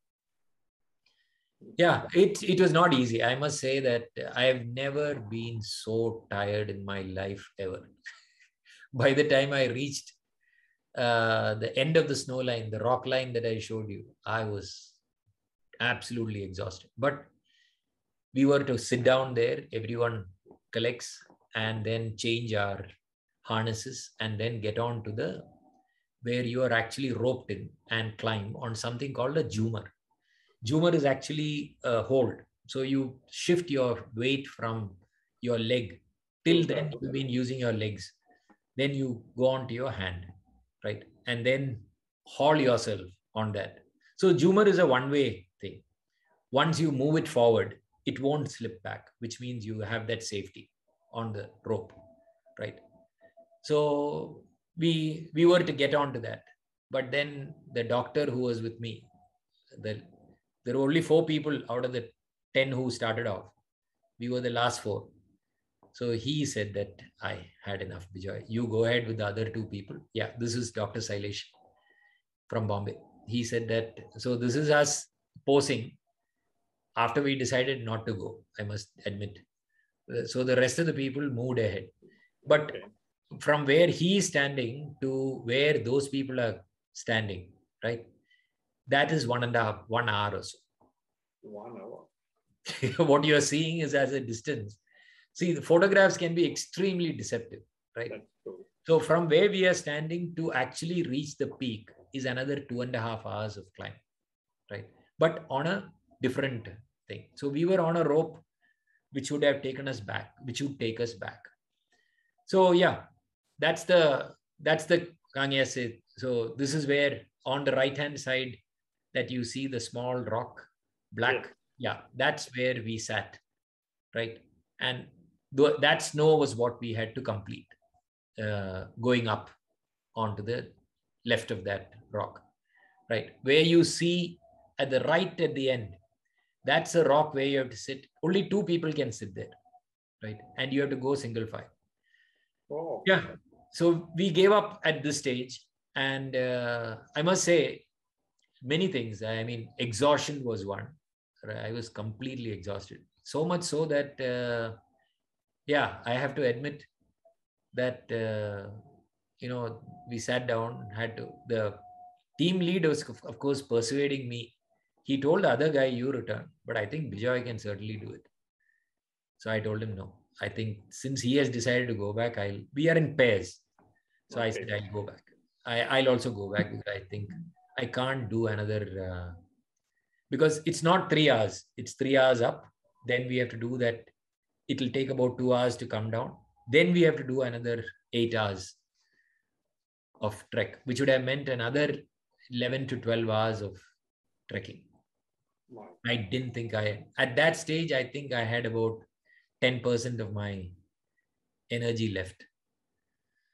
S4: Yeah, it was not easy. I must say that I have never been so tired in my life ever. By the time I reached the end of the snow line, the rock line that I showed you, I was absolutely exhausted. But we were to sit down there, everyone collects, and then change our harnesses and then get on to the where you are actually roped in and climb on something called a jumar. Jumar is actually a hold. So you shift your weight from your leg. Till then, you've been using your legs. Then you go on to your hand, right? And then haul yourself on that. So jumar is a one-way thing. Once you move it forward, it won't slip back, which means you have that safety on the rope, right? So we were to get onto that. But then the doctor who was with me, there were only 4 people out of the 10 who started off. We were the last 4. So he said that I had enough, Bijoy. You go ahead with the other 2 people. Yeah, this is Dr. Sailesh from Bombay. He said that, so this is us posing after we decided not to go, I must admit. So the rest of the people moved ahead. But from where he is standing to where those people are standing, right? That is 1 hour or so.
S3: 1 hour.
S4: What you are seeing is as a distance. See, the photographs can be extremely deceptive, right? So from where we are standing to actually reach the peak is another 2.5 hours of climb, right? But on a different thing. So we were on a rope, which would have taken us back, which would take us back. So yeah, that's the Kang Yatse. So this is where on the right-hand side that you see the small rock, black. Yeah, that's where we sat, right? And that snow was what we had to complete, going up onto the left of that rock, right? Where you see at the right at the end, that's a rock where you have to sit. Only 2 people can sit there, right? And you have to go single file.
S3: Oh.
S4: Yeah. So we gave up at this stage. And I must say many things. I mean, exhaustion was one. I was completely exhausted. So much so that, yeah, I have to admit that, we sat down, the team lead was, of course, persuading me. He told the other guy, you return, but I think Bijoy can certainly do it. So I told him, no, I think since he has decided to go back, we are in pairs. So I said, I'll go back. I'll also go back because I think I can't do another, because it's not 3 hours, it's 3 hours up. Then we have to do that. It'll take about 2 hours to come down. Then we have to do another 8 hours of trek, which would have meant another 11 to 12 hours of trekking.
S3: Wow.
S4: I didn't think at that stage, I think I had about 10% of my energy left.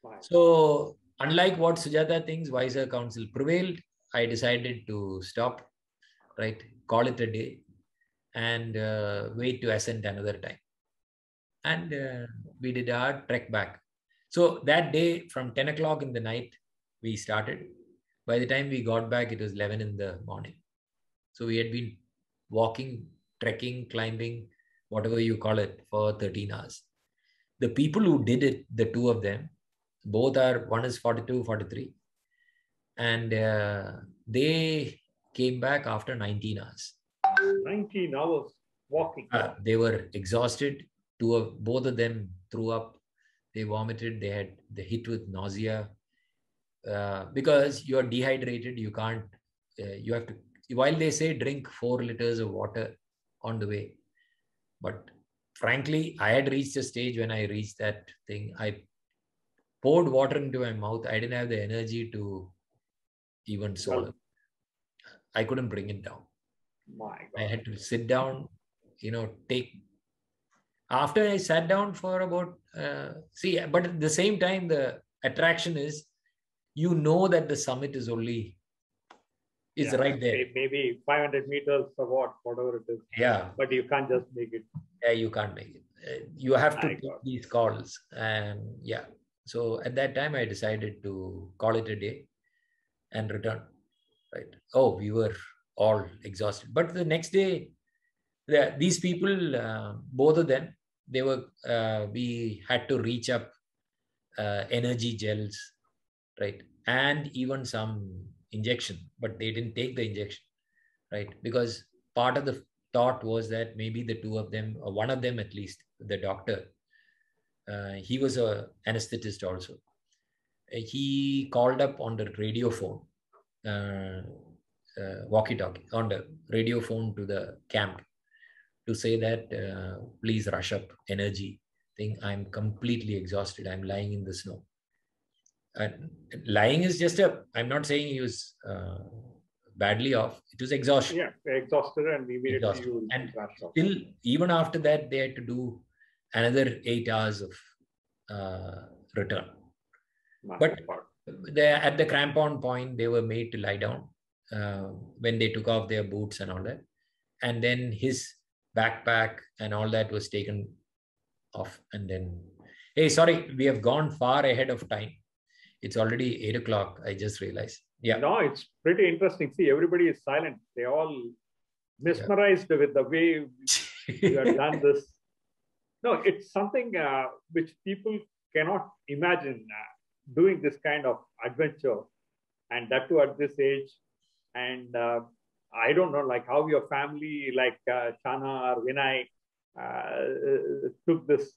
S3: Wow.
S4: So unlike what Sujata thinks, wiser counsel prevailed. I decided to stop, right? Call it a day and wait to ascend another time. And we did our trek back. So that day from 10 o'clock in the night, we started. By the time we got back, it was 11 in the morning. So we had been walking, trekking, climbing, whatever you call it, for 13 hours. The people who did it, the 2 of them, one is 42, 43. And they came back after 19 hours.
S3: 19 hours walking.
S4: They were exhausted. Both of them threw up. They vomited. They hit with nausea. Because you're dehydrated, you can't, you have to, while they say drink 4 liters of water on the way. But frankly, I had reached a stage when I reached that thing. I poured water into my mouth. I didn't have the energy to even swallow. I couldn't bring it down.
S3: My God.
S4: I had to sit down, after I sat down for about, but at the same time, the attraction is, that the summit is right there.
S3: Maybe 500 meters or whatever it is.
S4: Yeah.
S3: But you can't just make it.
S4: Yeah, you can't make it. You have to take these calls. And yeah. So at that time, I decided to call it a day and return. Right. Oh, we were all exhausted. But the next day, these people, both of them, we had to reach up energy gels, right? And even some injection, but they didn't take the injection, right? Because part of the thought was that maybe the 2 of them, or one of them at least, the doctor, he was an anesthetist also. He called up on the radio phone, walkie-talkie, on the radio phone to the camp to say that, please rush up energy thing. I'm completely exhausted. I'm lying in the snow. Lying is just I'm not saying he was badly off. It was exhaustion.
S3: Yeah, exhausted and immediately you
S4: and still, even after that, they had to do another 8 hours of return. But at the crampon point, they were made to lie down when they took off their boots and all that. And then his backpack and all that was taken off. And then, hey, sorry, we have gone far ahead of time. It's already 8 o'clock. I just realized. Yeah.
S3: No, it's pretty interesting. See, everybody is silent. They all mesmerized with the way you have done this. No, it's something which people cannot imagine doing this kind of adventure, and that too at this age. And I don't know, like how your family, like Chana or Vinay, took this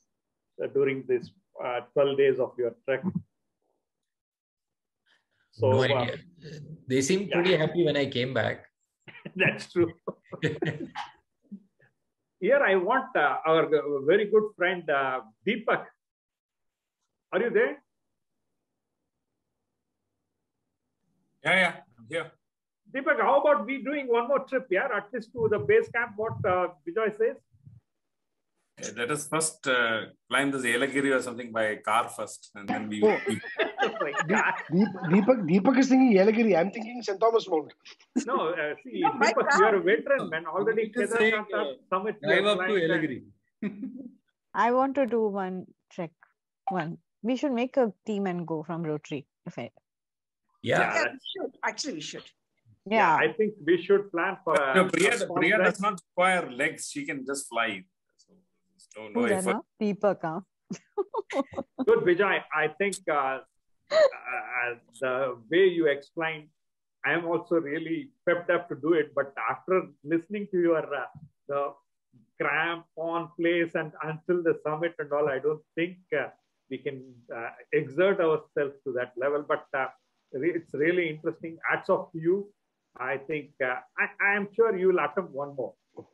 S3: during this 12 days of your trek. So,
S4: no idea. They seemed pretty happy when I came back.
S3: That's true. Here I want our very good friend Deepak. Are you there?
S13: Yeah, I'm here.
S3: Deepak, how about we doing one more trip, yeah? At least to the base camp, what Bijoy says?
S13: Let us first climb this Yelagiri or something by car first, and then we.
S7: Oh. Deepak is thinking Yelagiri. I'm thinking St. Thomas Mount.
S3: No, see, Deepak, you are a veteran, man. Already Kedarnath summit.
S2: Drive up to Yelagiri.
S14: I want to do one trek. We should make a team and go from Rotary.
S10: Yeah, we should. Actually, we should.
S14: Yeah.
S3: I think we should plan for
S13: No, Priya does not require legs. She can just fly. So, no effort.
S14: Deepak,
S3: Good, Vijay. I think the way you explained, I am also really pepped up to do it. But after listening to your the cramp-on place and until the summit and all, I don't think we can exert ourselves to that level. But it's really interesting. Hats off to you. I think I am sure you will attempt one more.
S4: Of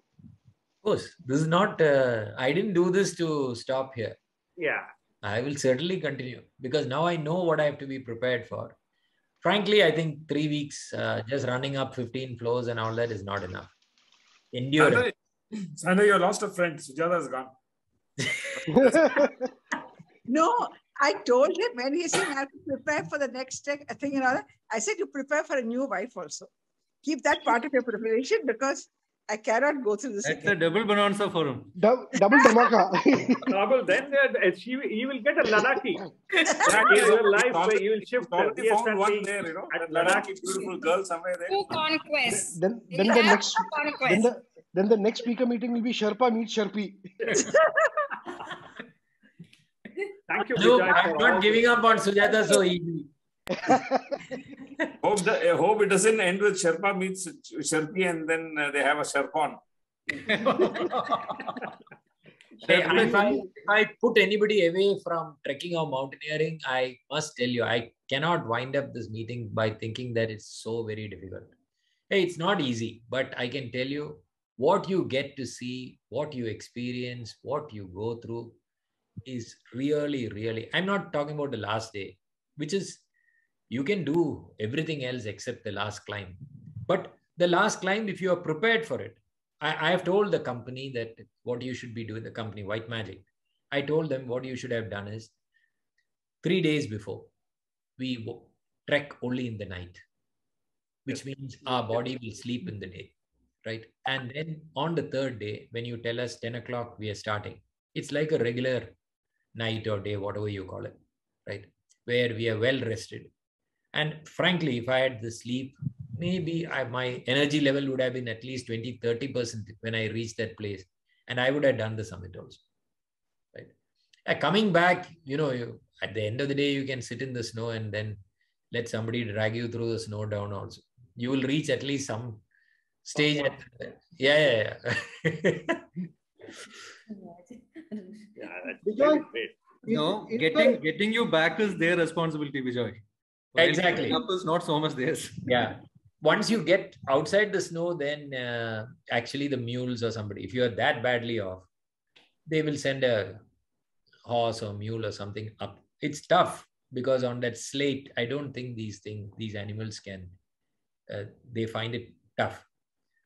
S4: course, this is not, I didn't do this to stop here.
S3: Yeah.
S4: I will certainly continue because now I know what I have to be prepared for. Frankly, I think 3 weeks just running up 15 floors and all that is not enough. Endurance.
S13: Sandra, you lost a friend. Sujata is gone.
S10: No, I told him when he said I have to prepare for the next thing and all that, I said you prepare for a new wife also. Keep that part of your preparation because I cannot go through this.
S2: That's a double bonanza for him.
S7: Double dhamaka.
S3: Double. Then he will get a Ladakhi. In real life, he will shift.
S13: Already found one there, you know. At Ladakh, beautiful girl somewhere there.
S15: Two conquests.
S7: Then the next speaker meeting will be Sherpa meets Sherpi.
S3: Thank you.
S4: No, I'm not giving up on Sujata so easily.
S13: Hope it doesn't end with Sherpa meets Sherpi and then they have a Sherpon.
S4: If I put anybody away from trekking or mountaineering, I must tell you, I cannot wind up this meeting by thinking that it's so very difficult. Hey, it's not easy, but I can tell you what you get to see, what you experience, what you go through is really, really, I'm not talking about the last day, which is, you can do everything else except the last climb. But the last climb, if you are prepared for it, I have told the company that what you should be doing, the company, White Magic. I told them what you should have done is 3 days before, we trek only in the night, which means our body will sleep in the day, right? And then on the 3rd day, when you tell us 10 o'clock, we are starting, it's like a regular night or day, whatever you call it, right? Where we are well rested. And frankly, if I had the sleep, maybe my energy level would have been at least 20-30% when I reached that place. And I would have done the summit also, right? Coming back, at the end of the day, you can sit in the snow and then let somebody drag you through the snow down also. You will reach at least some stage. Yeah.
S3: Bijoy,
S2: No, getting you back is their responsibility, Bijoy.
S4: Exactly.
S2: Up is not so much theirs.
S4: Yeah. Once you get outside the snow, then actually the mules or somebody, if you are that badly off, they will send a horse or mule or something up. It's tough because on that slate, I don't think these animals can, they find it tough.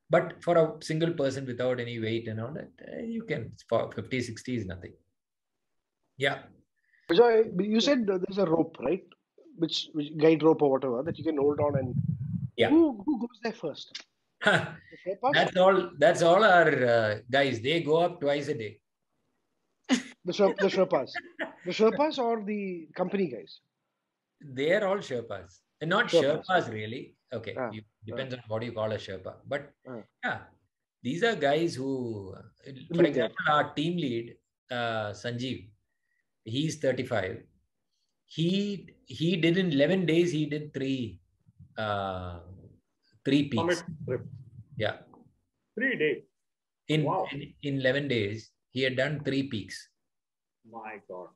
S4: But for a single person without any weight and all that, you can, for 50, 60 is nothing. Yeah.
S7: Bijoy, you said there's a rope, right? Which guide rope or whatever that you can hold on and
S4: yeah.
S7: Who goes there first?
S4: That's all our guys. They go up twice a day.
S7: The Sherpas. The Sherpas or the company guys?
S4: They are all Sherpas. Not Sherpas really. Okay. Depends on what you call a Sherpa. But yeah, these are guys who, for example, our team lead, Sanjeev, he's 35. He did in 11 days, he did three peaks. Yeah.
S3: 3 days.
S4: In 11 days, he had done 3 peaks.
S3: My God.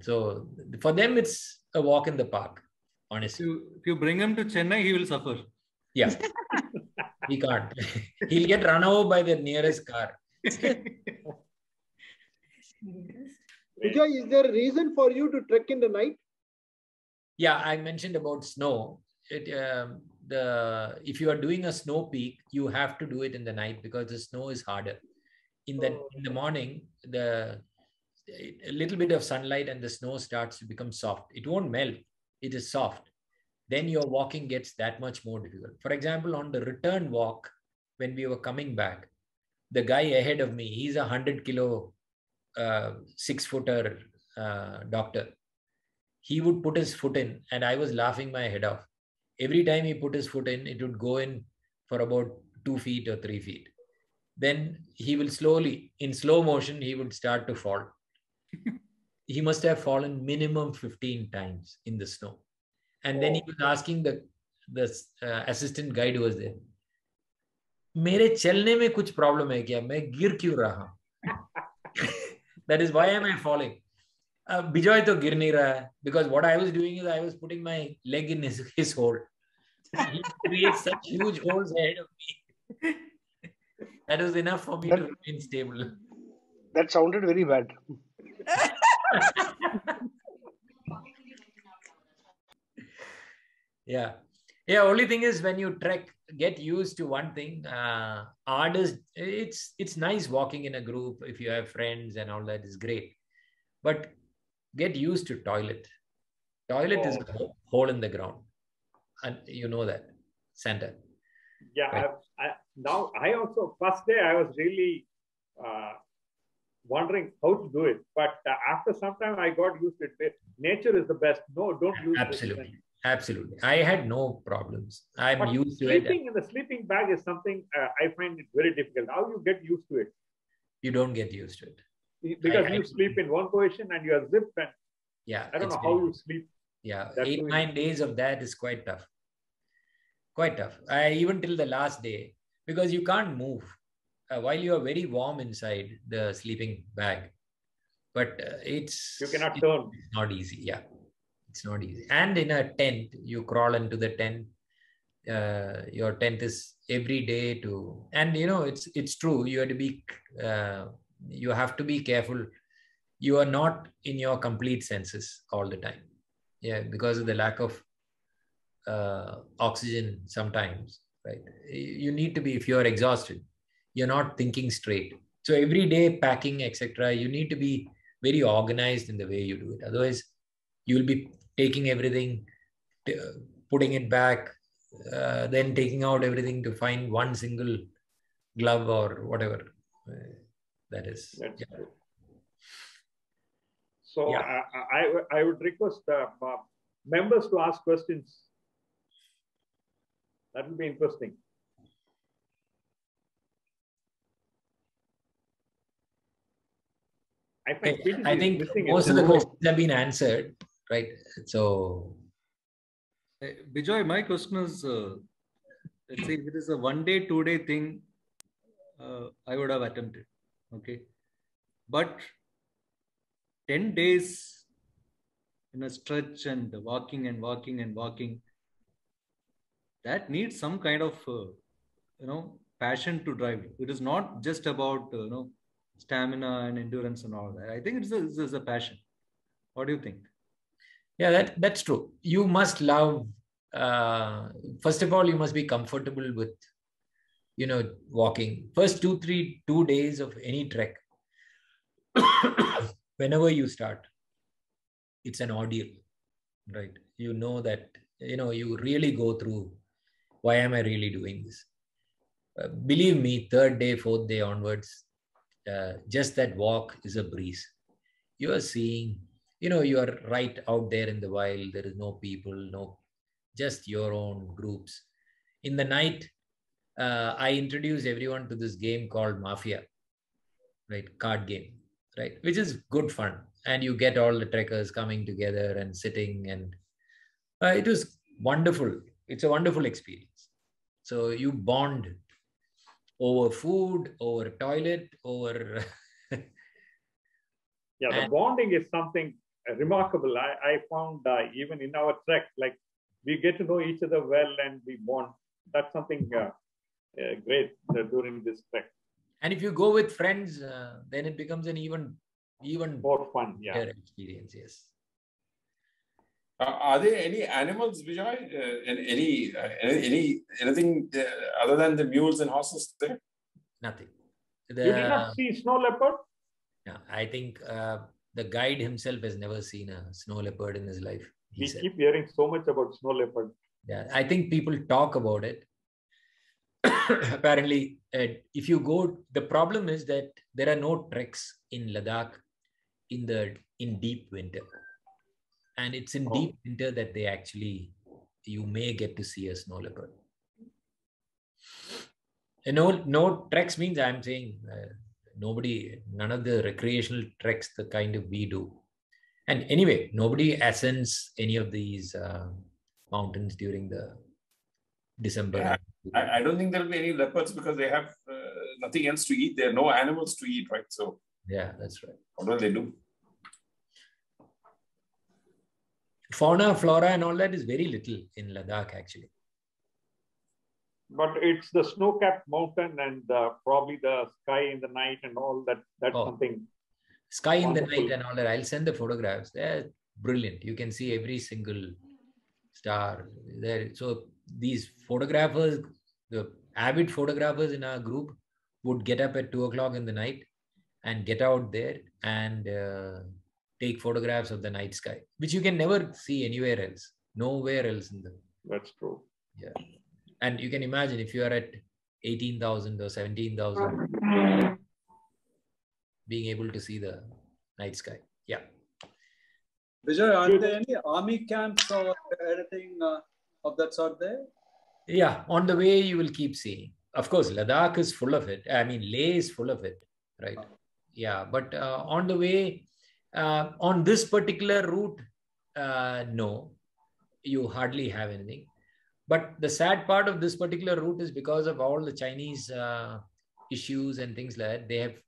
S4: So for them, it's a walk in the park, honestly.
S2: If you bring him to Chennai, he will suffer.
S4: Yeah. He can't. He'll get run over by the nearest car.
S16: Bijoy, is there a reason for you to trek in the night?
S4: Yeah, I mentioned about snow. if you are doing a snow peak, you have to do it in the night because the snow is harder. In the morning, a little bit of sunlight and the snow starts to become soft. It won't melt. It is soft. Then your walking gets that much more difficult. For example, on the return walk, when we were coming back, the guy ahead of me, he's 100-kilo, 6-footer doctor. He would put his foot in and I was laughing my head off. Every time he put his foot in, it would go in for about 2 feet or 3 feet. Then he will slowly, in slow motion, he would start to fall. He must have fallen minimum 15 times in the snow. And then he was asking the assistant guide who was there, मेरे चलने में कुछ problem है क्या? मैं गिर क्यों रहा? That is, why am I falling? Bijoy to गिर नहीं रहा है, because what I was doing is I was putting my leg in his hole. He creates such huge holes ahead of me. That was enough for me to remain stable.
S7: That sounded very bad.
S4: Yeah. Only thing is, when you trek, get used to one thing. It's nice walking in a group. If you have friends and all that is great, but get used to toilet. Toilet is a hole in the ground, and you know that, Santa.
S3: Yeah.
S4: Right.
S3: I also, first day I was really wondering how to do it, but after some time I got used to it. Nature is the best. No, don't use
S4: Absolutely. Absolutely. I had no problems. I'm used to it.
S3: Sleeping in the sleeping bag is something I find it very difficult. How you get used to it?
S4: You don't get used to it.
S3: Because you sleep in one position and you are zipped. And
S4: yeah,
S3: I don't know how you sleep.
S4: Yeah, 8-9 days of that is quite tough. Quite tough. Even till the last day, because you can't move while you are very warm inside the sleeping bag. But you
S3: cannot turn.
S4: It's not easy. Yeah. It's not easy. And in a tent, you crawl into the tent. Your tent is every day and it's true. You have to be careful. You are not in your complete senses all the time. Yeah, because of the lack of oxygen sometimes, right? You need to be, if you're exhausted, you're not thinking straight. So every day packing, etc., you need to be very organized in the way you do it. Otherwise, you'll be taking everything, putting it back, then taking out everything to find one single glove or whatever that is.
S3: That's true. So I would request members to ask questions. That will be interesting.
S4: I think most of the questions have been answered, right? So,
S2: Bijoy, my question is, let's say if it is a 1-day, 2-day thing, I would have attempted, okay? But 10 days in a stretch and walking and walking and walking, that needs some kind of, passion to drive. It is not just about, stamina and endurance and all that. I think it's a passion. What do you think?
S4: Yeah, that's true. You must love, first of all, you must be comfortable with, walking. First 2 days of any trek, whenever you start, it's an ordeal, right? You know that, you really go through, why am I really doing this? Believe me, 3rd day, 4th day onwards, just that walk is a breeze. You are seeing, you are right out there in the wild. There is no people, just your own groups. In the night, I introduce everyone to this game called Mafia, right? Card game, right? Which is good fun. And you get all the trekkers coming together and sitting, and it was wonderful. It's a wonderful experience. So you bond over food, over toilet, over...
S3: Yeah, the bonding is something remarkable. I found even in our trek, like we get to know each other well and we bond. That's something great during this trek.
S4: And if you go with friends, then it becomes an even
S3: more fun. Yeah,
S4: experience. Yes.
S13: Are there any animals, Bijoy? Anything other than the mules and horses there?
S4: Nothing.
S3: You did not see snow leopard?
S4: Yeah, I think the guide himself has never seen a snow leopard in his life.
S3: We keep hearing so much about snow leopard.
S4: Yeah, I think people talk about it. Apparently, if you go, the problem is that there are no treks in Ladakh in deep winter. And it's in deep winter that you may get to see a snow leopard. No treks means I'm saying none of the recreational treks, the kind of we do. And anyway, nobody ascends any of these mountains during the December.
S13: Yeah, I don't think there'll be any leopards because they have nothing else to eat. There are no animals to eat, right? So
S4: yeah, that's right.
S13: What will they do?
S4: Fauna, flora, and all that is very little in Ladakh, actually.
S3: But it's the snow-capped mountain and probably the sky in the night and all that. That's something.
S4: Sky in
S3: wonderful.
S4: the night and all that. I'll send the photographs. They're brilliant. You can see every single star there. So these photographers, the avid photographers in our group, would get up at 2 o'clock in the night and get out there and take photographs of the night sky, which you can never see anywhere else. Nowhere else in the.
S3: That's true.
S4: Yeah. And you can imagine if you are at 18,000 or 17,000, being able to see the night sky. Yeah.
S1: Bijoy, are there any army camps or anything of that sort there?
S4: Yeah, on the way you will keep seeing. Of course, Ladakh is full of it. I mean, Leh is full of it, right? Yeah, but on the way, on this particular route, no, you hardly have anything. But the sad part of this particular route is because of all the Chinese issues and things like that, they have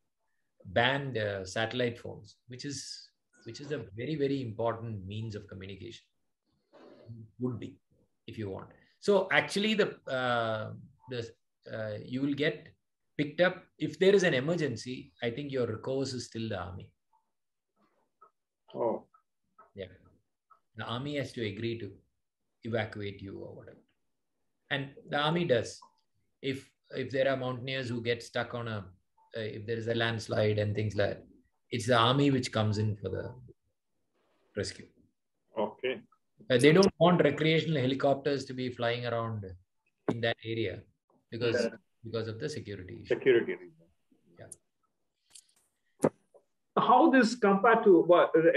S4: banned satellite phones, which is a very, very important means of communication. Would be, if you want. So actually, you will get picked up if there is an emergency. I think your recourse is still the army.
S3: Oh,
S4: yeah. The army has to agree to evacuate you or whatever, and the army does. If there are mountaineers who get stuck on if there is a landslide and things like that, it's the army which comes in for the rescue.
S3: Okay.
S4: They don't want recreational helicopters to be flying around in that area because of the security issue.
S3: Security reason.
S4: Yeah.
S3: How this compared to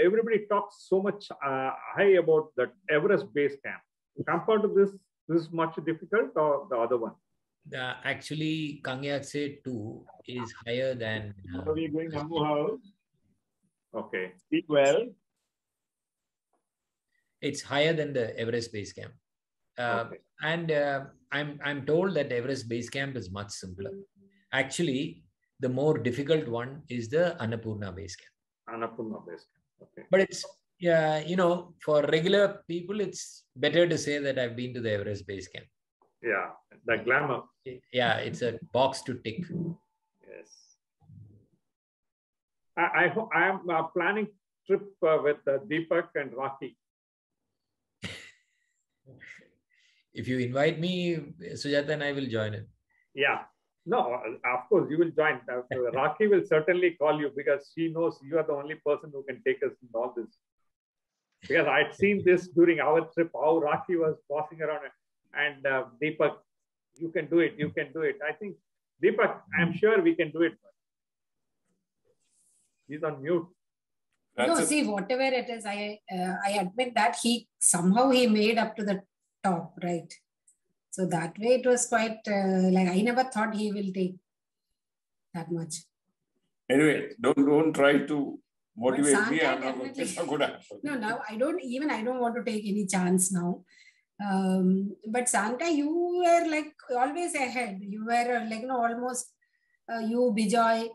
S3: everybody talks so much high about that Everest base camp. Compared to this is much difficult or the other one?
S4: Actually, Kang Yatse 2 is higher than.
S12: Are we going Ambu House?
S3: Okay.
S12: Speak well.
S4: It's higher than the Everest base camp,
S3: Okay.
S4: and I'm told that Everest base camp is much simpler. Actually, the more difficult one is the Annapurna base camp.
S3: Annapurna base camp. Okay.
S4: But it's for regular people, it's better to say that I've been to the Everest base camp.
S3: Yeah, the glamour.
S4: Yeah, it's a box to tick.
S3: Yes. I am planning trip with Deepak and Rocky.
S4: If you invite me, Sujata and I will join it.
S3: Yeah. No, of course you will join. Rocky will certainly call you because she knows you are the only person who can take us in all this. Because I'd seen this during our trip, how Rocky was passing around and Deepak, you can do it. You can do it. I think Deepak, I'm sure we can do it. He's on mute.
S15: See, whatever it is, I admit that he somehow made up to the top, right? So that way it was quite I never thought he will take that much.
S13: Anyway, don't try to motivate me. I'm not
S15: definitely.
S13: so good at it.
S15: No, now I don't want to take any chance now. But Santa, you were always ahead. You were almost you, Bijoy,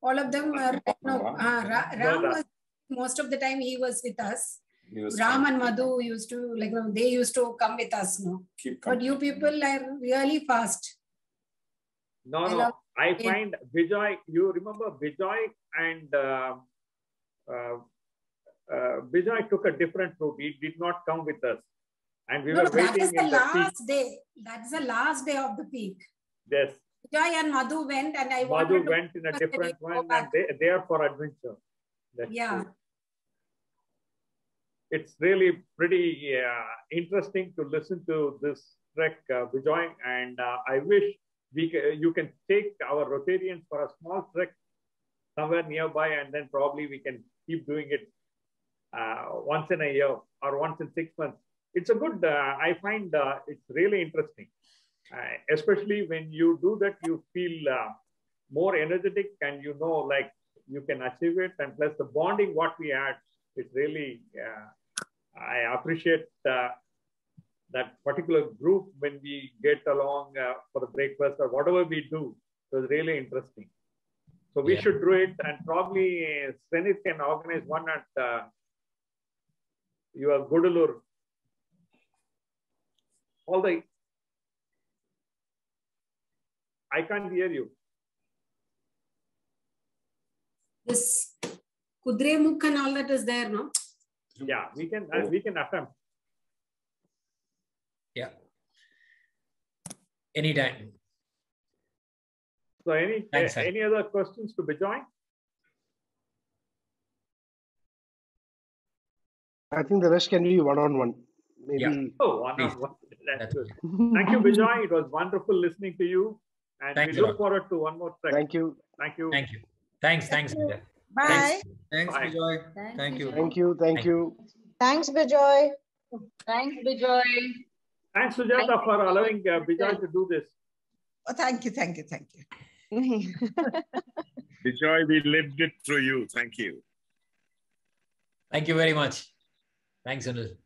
S15: all of them were Ram was most of the time he was with us. Ram and Madhu used to they used to come with us, no. But you people are really fast.
S3: No. I find Bijoy. You remember Bijoy and Bijoy took a different route. He did not come with us. And we
S15: No,
S3: were
S15: no, that
S3: waiting
S15: is the
S3: in the peak.
S15: last day. That's the last day of the peak.
S3: Yes.
S15: Bijoy and Madhu went, and I
S3: Madhu
S15: wanted to
S3: went in a different
S15: go
S3: one,
S15: back.
S3: and they are for adventure. That's
S15: Yeah.
S3: true. It's really pretty interesting to listen to this trek, Bijoy, and I wish you can take our Rotarians for a small trek somewhere nearby, and then probably we can keep doing it once in a year or once in 6 months. It's a good, I find it's really interesting. Especially when you do that, you feel more energetic, and you know, like you can achieve it. And plus the bonding what we had, it's really, I appreciate that particular group when we get along for the breakfast or whatever we do. It was really interesting. So we should do it, and probably Senith can organize one at your Gudalur. I can't hear you.
S15: This Kudremukh and all that is there, no?
S3: Yeah, we can attempt.
S4: Yeah. Anytime.
S3: So any other questions to Bijoy?
S7: I think the rest can be one-on-one. Maybe.
S4: Yeah.
S3: Oh, one-on-one. That's good. Thank you, Bijoy. It was wonderful listening to you. And
S4: Thanks
S3: we look forward to one more trek.
S7: Thank you.
S3: Thank you.
S4: Thank you. Thanks, Bijoy.
S10: Bye.
S2: Thanks,
S3: Bye.
S2: Bijoy. Thank you.
S7: Thank you. Thank you.
S6: Thanks, Bijoy. Thanks, Bijoy.
S3: Thanks, Sujata, for allowing Bijoy to do this.
S10: Oh, thank you, thank you, thank you.
S9: Bijoy, we lived it through you. Thank you.
S4: Thank you very much. Thanks, Sunil.